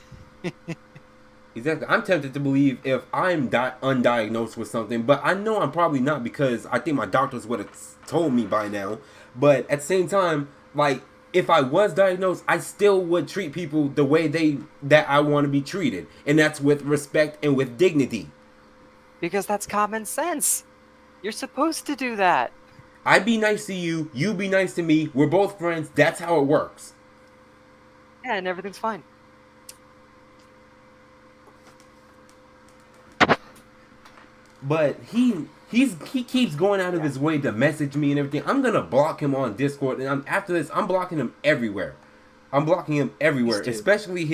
Exactly. I'm tempted to believe if I'm undiagnosed with something, but I know I'm probably not, because I think my doctors would have told me by now. But at the same time, like, if I was diagnosed, I still would treat people the way that I want to be treated, and that's with respect and with dignity. Because that's common sense. You're supposed to do that. I be nice to you, you be nice to me, we're both friends, that's how it works. Yeah, and everything's fine. But he keeps going out of his way to message me and everything. I'm gonna block him on Discord, and after this, I'm blocking him everywhere. I'm blocking him everywhere, especially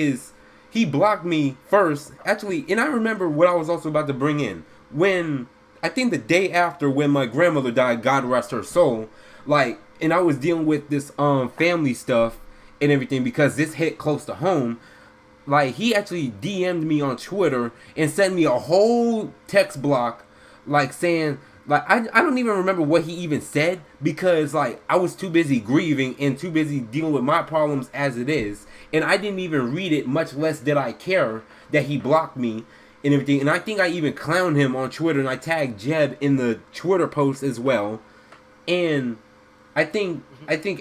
he blocked me first, actually, and I remember what I was also about to bring in. When, I think the day after when my grandmother died, God rest her soul, like, and I was dealing with this family stuff and everything, because this hit close to home. Like, he actually DM'd me on Twitter and sent me a whole text block, like, saying, like, I don't even remember what he even said, because, like, I was too busy grieving and too busy dealing with my problems as it is, and I didn't even read it, much less did I care that he blocked me and everything. And I think I even clowned him on Twitter, and I tagged Jeb in the Twitter post as well. And I think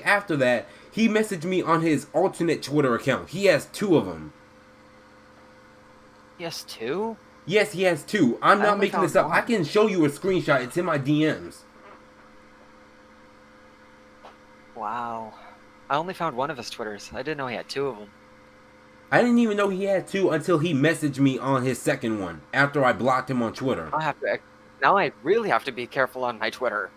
after that, he messaged me on his alternate Twitter account. He has 2 of them. He has 2? Yes, he has 2. I'm not making this up. I can show you a screenshot. It's in my DMs. Wow. I only found one of his Twitters. I didn't know he had 2 of them. I didn't even know he had 2 until he messaged me on his second one, after I blocked him on Twitter. Now I really have to be careful on my Twitter.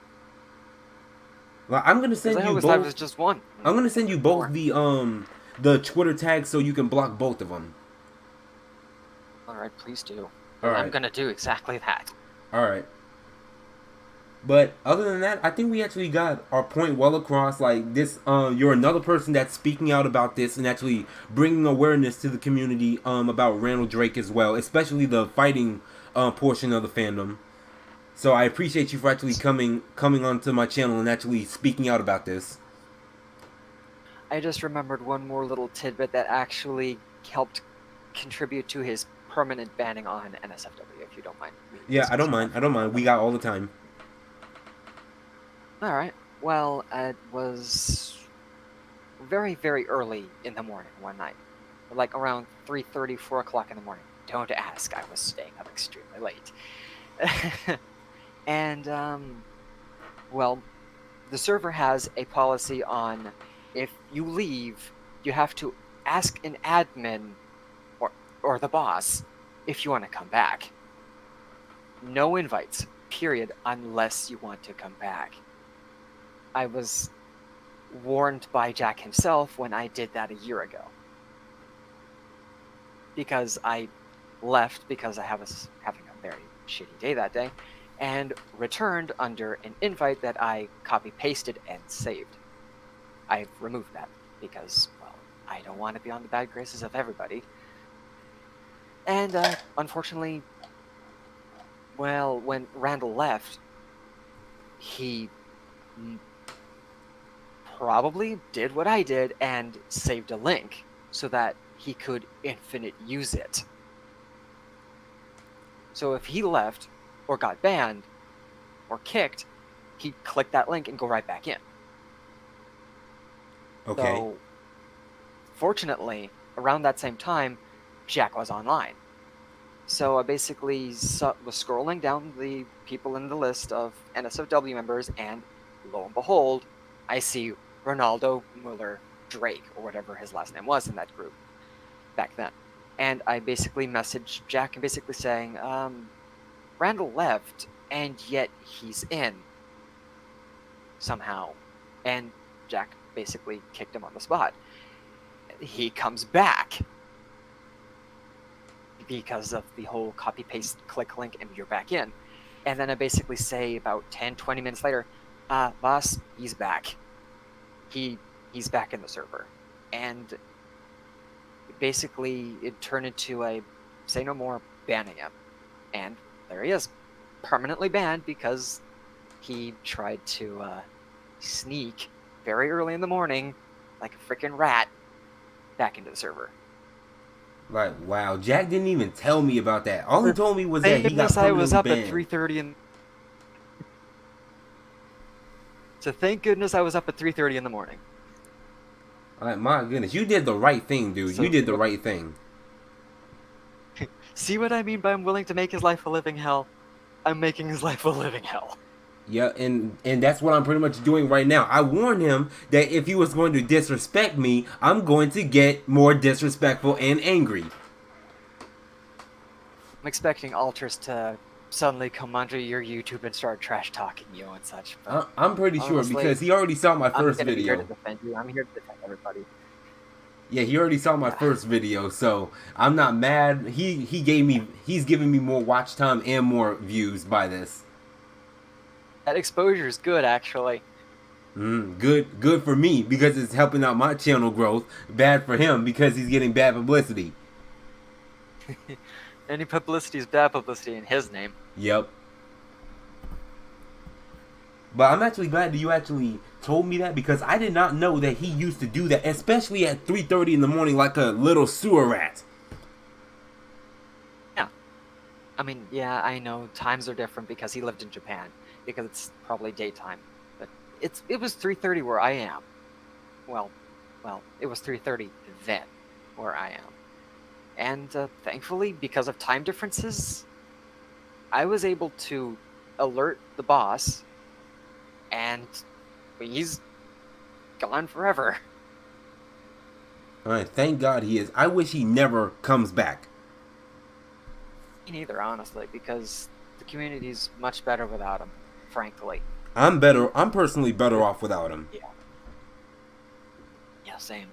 Well, I'm gonna send you both. I was just one. I'm gonna send you both the Twitter tags so you can block both of them. Alright, please do. All right. I'm gonna do exactly that. Alright. But other than that, I think we actually got our point well across. Like, this, you're another person that's speaking out about this and actually bringing awareness to the community about Randal Drake as well, especially the fighting portion of the fandom. So I appreciate you for actually coming onto my channel and actually speaking out about this. I just remembered one more little tidbit that actually helped contribute to his permanent banning on NSFW, if you don't mind. Yeah, I don't mind. We got all the time. Alright. Well, it was very, very early in the morning one night. Like around 3:30, 4 o'clock in the morning. Don't ask, I was staying up extremely late. And, well, the server has a policy on, if you leave, you have to ask an admin or the boss if you want to come back. No invites, period, unless you want to come back. I was warned by Jack himself when I did that a year ago. Because I left because I was having a very shitty day that day, and returned under an invite that I copy-pasted and saved. I've removed that because, well, I don't want to be on the bad graces of everybody. And unfortunately, well, when Randall left, he probably did what I did and saved a link so that he could infinite use it. So if he left or got banned or kicked, he'd click that link and go right back in. Okay. So, fortunately, around that same time, Jack was online. So I basically was scrolling down the people in the list of NSFW members, and lo and behold, I see Randal Drake, or whatever his last name was in that group back then. And I basically messaged Jack and basically saying, Randall left, and yet he's in somehow. And Jack basically kicked him on the spot. He comes back because of the whole copy paste click link and you're back in. And then I basically say about 10-20 minutes later, boss, he's back. He's back in the server. And basically it turned into a say no more, banning him. And there he is, permanently banned because he tried to sneak very early in the morning, like a freaking rat, back into the server. Like, wow, Jack didn't even tell me about that. All he told me was that he got I was up banned. at 3:30 in. So thank goodness I was up at 3:30 in the morning. Like, my goodness, you did the right thing, dude. So, you did the right thing. See what I mean by I'm willing to make his life a living hell? I'm making his life a living hell. Yeah, and that's what I'm pretty much doing right now. I warned him that if he was going to disrespect me, I'm going to get more disrespectful and angry. I'm expecting alters to suddenly come onto your YouTube and start trash talking you and such. But I'm pretty sure honestly, because he already saw my first I'm gonna be here video. to defend you. I'm here to defend everybody. Yeah, he already saw my first video, so I'm not mad. He's giving me more watch time and more views by this. That exposure is good, actually. Good for me because it's helping out my channel growth. Bad for him because he's getting bad publicity. Any publicity is bad publicity in his name. Yep. But I'm actually glad that you actually told me that because I did not know that he used to do that, especially at 3:30 in the morning like a little sewer rat. Yeah. I mean, yeah, I know times are different because he lived in Japan, because it's probably daytime. But it was 3:30 where I am. Well, it was 3:30 then where I am. And thankfully, because of time differences, I was able to alert the boss, and he's gone forever. Alright, thank God he is. I wish he never comes back. Me neither, honestly, because the community's much better without him, frankly. I'm personally better off without him. Yeah, same.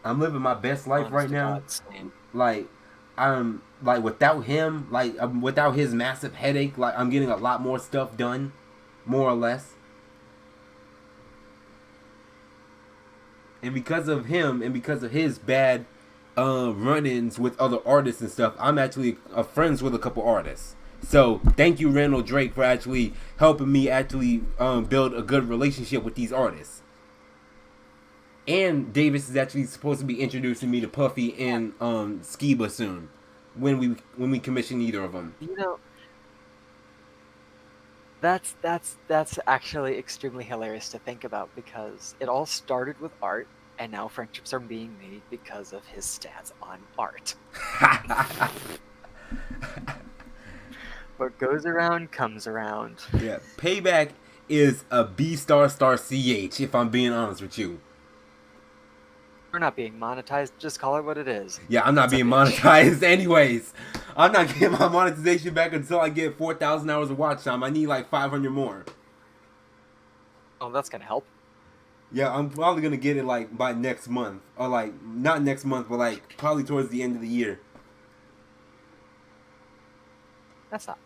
I'm living my best life Honest right to now. God, same. Like, I'm like without him, like without his massive headache, like I'm getting a lot more stuff done, more or less. And because of him and because of his bad run-ins with other artists and stuff, I'm actually friends with a couple artists. So thank you, Randal Drake, for actually helping me actually build a good relationship with these artists. And Davis is actually supposed to be introducing me to Puffy and Skiba soon, when we commission either of them. You know, that's actually extremely hilarious to think about, because it all started with art, and now friendships are being made because of his stats on art. What goes around comes around. Yeah, Payback is a B star CH, if I'm being honest with you. We're not being monetized, just call it what it is. Yeah, I'm not being monetized anyways. I'm not getting my monetization back until I get 4,000 hours of watch time. I need like 500 more. Oh, that's gonna help. Yeah, I'm probably gonna get it like by next month, or like not next month, but like probably towards the end of the year. That's not.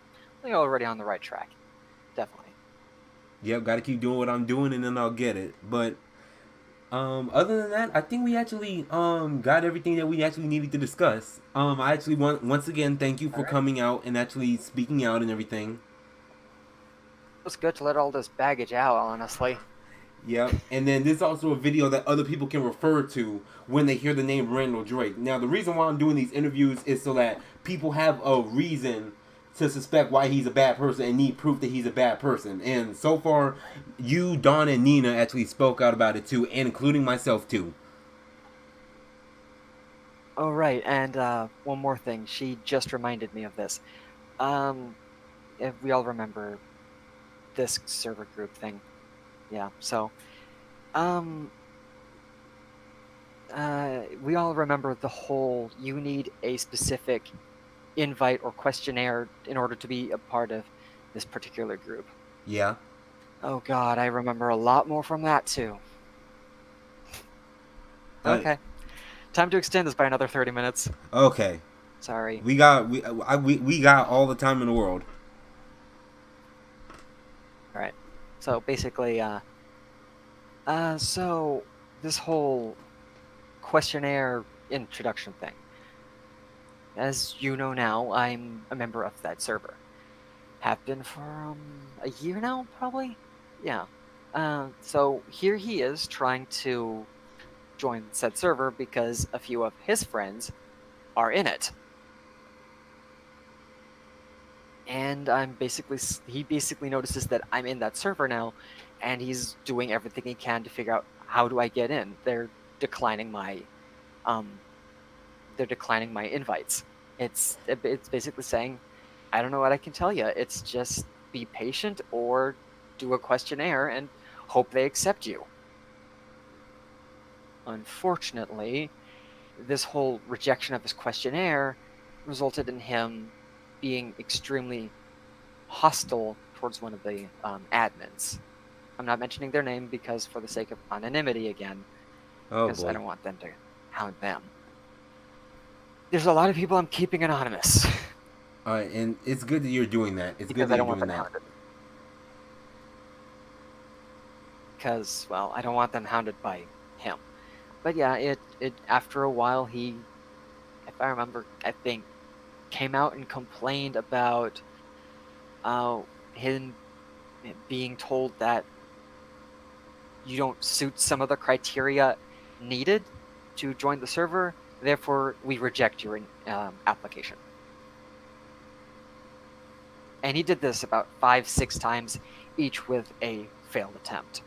We're already on the right track. Definitely. Yep, got to keep doing what I'm doing, and then I'll get it. But other than that, I think we actually got everything that we actually needed to discuss. I actually want once again thank you for All right. coming out and actually speaking out and everything. It was good to let all this baggage out, honestly. Yep. And then this is also a video that other people can refer to when they hear the name Randal Drake. Now, the reason why I'm doing these interviews is so that people have a reason to suspect why he's a bad person and need proof that he's a bad person. And so far, you, Don, and Nina actually spoke out about it too, and including myself too. Oh, right, and one more thing. She just reminded me of this. If we all remember this server group thing. Yeah, so, um, we all remember the whole you need a specific invite or questionnaire in order to be a part of this particular group. Yeah. Oh god, I remember a lot more from that too. Uh, Okay. Time to extend this by another 30 minutes. okay. Sorry. We got all the time in the world. Alright. So basically, so this whole questionnaire introduction thing. As you know now, I'm a member of that server. Have been for a year now, probably? Yeah. So here he is trying to join said server because a few of his friends are in it. And he basically notices that I'm in that server now, and he's doing everything he can to figure out how do I get in. They're declining my invites. It's basically saying, I don't know what I can tell you. It's just be patient or do a questionnaire and hope they accept you. Unfortunately, this whole rejection of his questionnaire resulted in him being extremely hostile towards one of the admins. I'm not mentioning their name because for the sake of anonymity again, Oh because I boy. don't want them to hound them. There's a lot of people I'm keeping anonymous. Alright, and it's good that you're doing that. It's because good that I you're don't want doing them that. hounded. Because, well, I don't want them hounded by him. But yeah, it after a while he, if I remember, I think, came out and complained about him being told that you don't suit some of the criteria needed to join the server, therefore we reject your application. And he did this about 5-6 times, each with a failed attempt.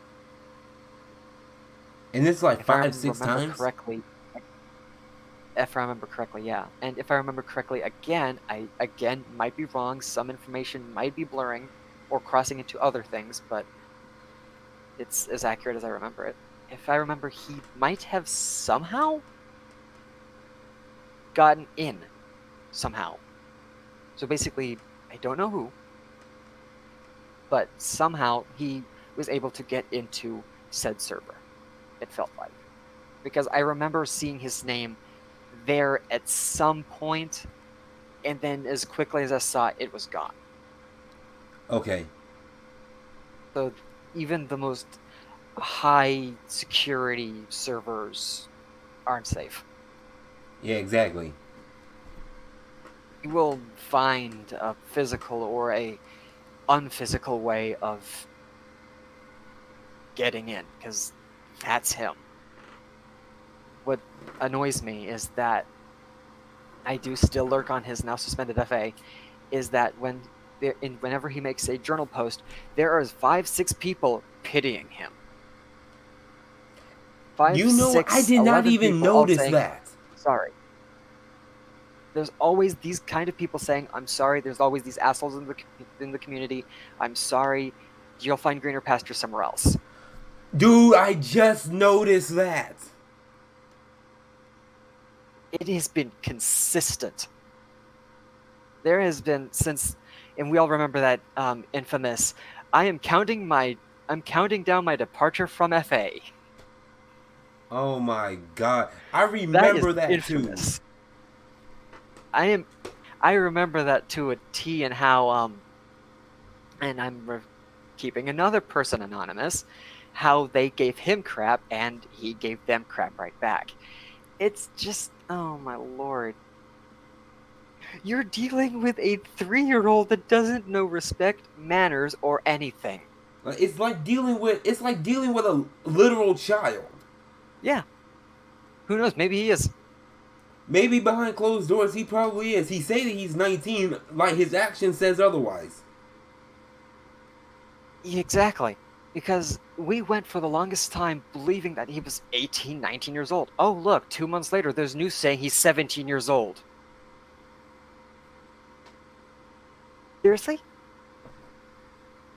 And this is like If I 5-6 remember times? correctly, yeah. And if I remember correctly, again, I might be wrong. Some information might be blurring or crossing into other things, but it's as accurate as I remember it. If I remember, he might have somehow gotten in somehow. So basically, I don't know who, but somehow he was able to get into said server, it felt like. Because I remember seeing his name there at some point, and then as quickly as I saw it, it was gone. Okay. So even the most high security servers aren't safe. Yeah, exactly. You will find a physical or a unphysical way of getting in, because that's him. What annoys me is that I do still lurk on his now suspended FA, is that whenever he makes a journal post, there are 5-6 people pitying him. 5, You know, 6, I did not 11 even people all notice saying, that. sorry. There's always these kind of people saying, I'm sorry. There's always these assholes in the community. I'm sorry. You'll find greener pastures somewhere else. Dude, I just noticed that. It has been consistent. There has been since, and we all remember that infamous, I am counting my I'm counting down my departure from FA. Oh my god. I That is remember that too. infamous. I remember that to a T, and how and keeping another person anonymous, how they gave him crap and he gave them crap right back. It's just, oh my lord. You're dealing with a 3-year-old that doesn't know respect, manners, or anything. Like, it's like dealing with a literal child. Yeah. Who knows? Maybe he is. Maybe behind closed doors he probably is. He say that he's 19, like his action says otherwise. Exactly. Because we went for the longest time believing that he was 18, 19 years old. Oh, look, 2 months later, there's news saying he's 17 years old. Seriously?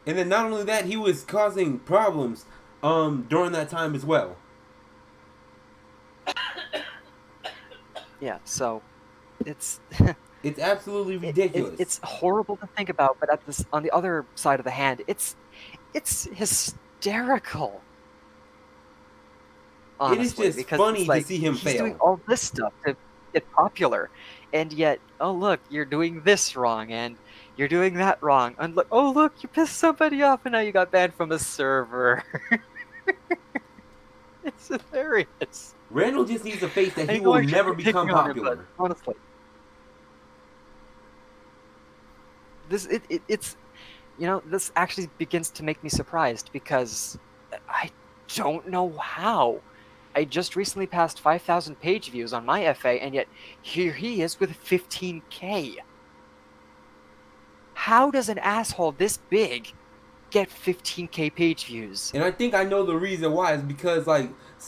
And then not only that, he was causing problems during that time as well. Yeah, so it's It's absolutely ridiculous. it's horrible to think about, but on the other side of the hand, it's hysterical. Honestly, it is just because funny it's like, to see him he's doing fail. all this stuff to get popular, and yet, oh look, you're doing this wrong, and you're doing that wrong, and look, oh look, you pissed somebody off, and now you got banned from a server. It's hilarious. Randall just needs a face that I he know will I should never be become picking on him, popular. but honestly, it's this actually begins to make me surprised, because I don't know how. I just recently passed 5,000 page views on my FA, and yet here he is with 15K. How does an asshole this big get 15K page views? And I think I know the reason why is because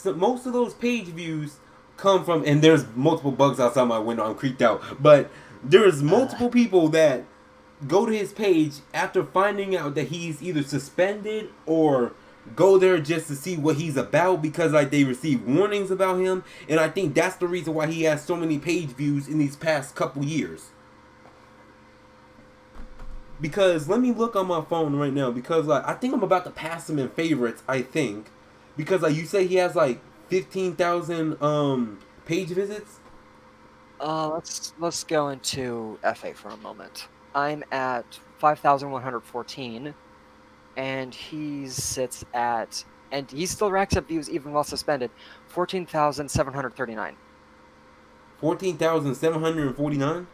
most of those page views come from, and there's multiple bugs outside my window. I'm creeped out, but there's multiple people that go to his page after finding out that he's either suspended or go there just to see what he's about, because they receive warnings about him. And I think that's the reason why he has so many page views in these past couple years. Because let me look on my phone right now, because I think I'm about to pass him in favorites, I think, because you say he has 15,000 page visits. Let's go into FA for a moment. I'm at 5,114, and he sits at, and he still racks up views even while suspended, 14,739. 14,749.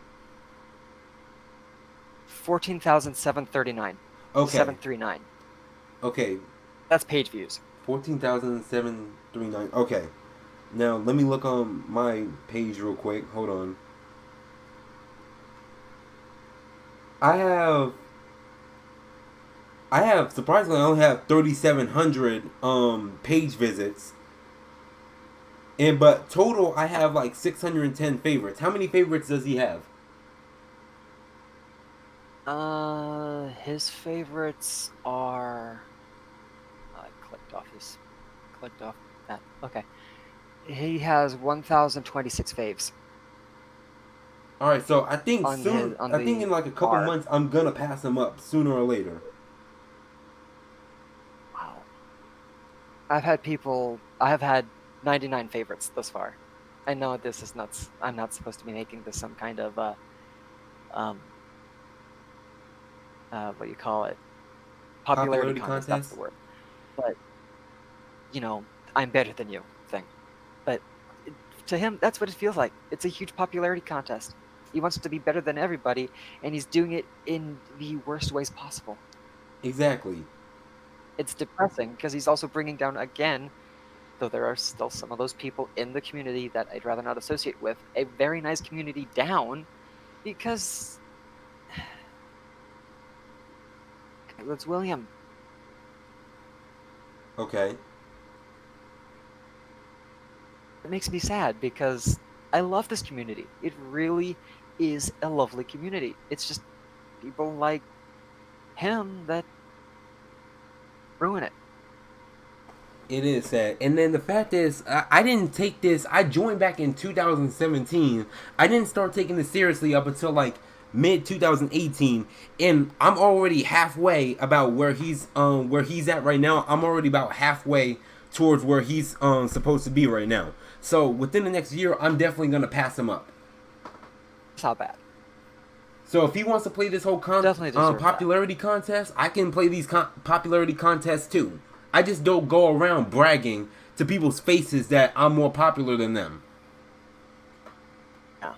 14,739. Okay. 739. Okay. That's page views. 14,739. Okay. Now let me look on my page real quick. Hold on. I have surprisingly I only have 3,700 page visits. But total I have 610 favorites. How many favorites does he have? His favorites are. I clicked off that. Okay. He has 1,026 faves. All right, so I think On soon. his- on I think the in a couple bar. months I'm gonna pass him up sooner or later. Wow. I have had 99 favorites thus far. I know this is nuts. I'm not supposed to be making this some kind of what do you call it? Popularity contest. That's the word. But I'm better than you thing. But to him, that's what it feels like. It's a huge popularity contest. He wants to be better than everybody, and he's doing it in the worst ways possible. Exactly. It's depressing, because he's also bringing down, again, though there are still some of those people in the community that I'd rather not associate with, a very nice community down, because it's William. Okay. It makes me sad, because I love this community. It really is a lovely community. It's just people like him that ruin it. It is sad. And then the fact is, I didn't take this. I joined back in 2017. I didn't start taking this seriously up until mid 2018, and I'm already halfway about where he's at right now. I'm already about halfway towards where he's supposed to be right now. So within the next year, I'm definitely gonna pass him up. It's not bad. So if he wants to play this whole Definitely deserve popularity contest, I can play these popularity contests too. I just don't go around bragging to people's faces that I'm more popular than them. Yeah.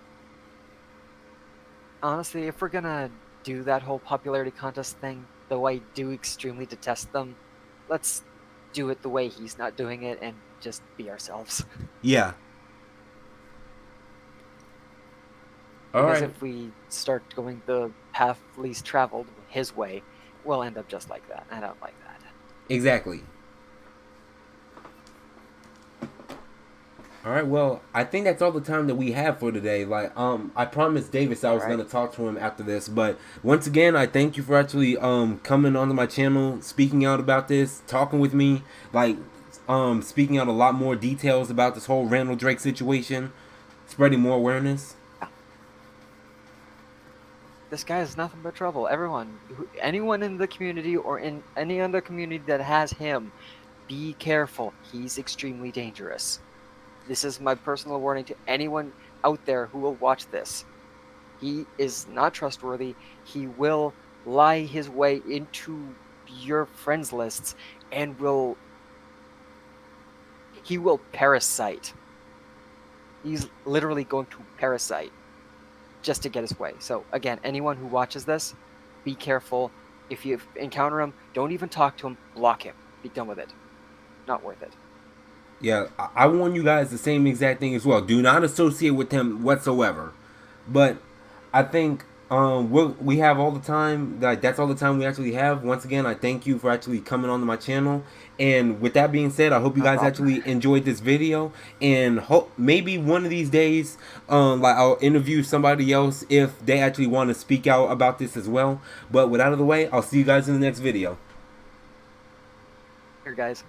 Honestly, if we're gonna do that whole popularity contest thing, though I do extremely detest them, let's do it the way he's not doing it and just be ourselves. Yeah. Because Alright. if we start going the path least traveled his way, we'll end up just like that. I don't like that. Exactly. Alright, well, I think that's all the time that we have for today. Like, I promised Davis I was gonna talk to him after this, but once again, I thank you for actually coming onto my channel, speaking out about this, talking with me, like speaking out a lot more details about this whole Randal Drake situation, spreading more awareness. This guy is nothing but trouble. Anyone in the community or in any other community that has him, be careful. He's extremely dangerous. This is my personal warning to anyone out there who will watch this. He is not trustworthy. He will lie his way into your friends lists and he will parasite. He's literally going to parasite just to get his way. So again, anyone who watches this, be careful. If you encounter him, don't even talk to him. Block him. Be done with it. Not worth it. Yeah, I warn you guys the same exact thing as well. Do not associate with him whatsoever. But I think we have all the time. That's all the time we actually have. Once again, I thank you for actually coming onto my channel. And with that being said, I hope you guys actually enjoyed this video. And hope maybe one of these days, like I'll interview somebody else if they actually want to speak out about this as well. But with out of the way, I'll see you guys in the next video. Here, guys.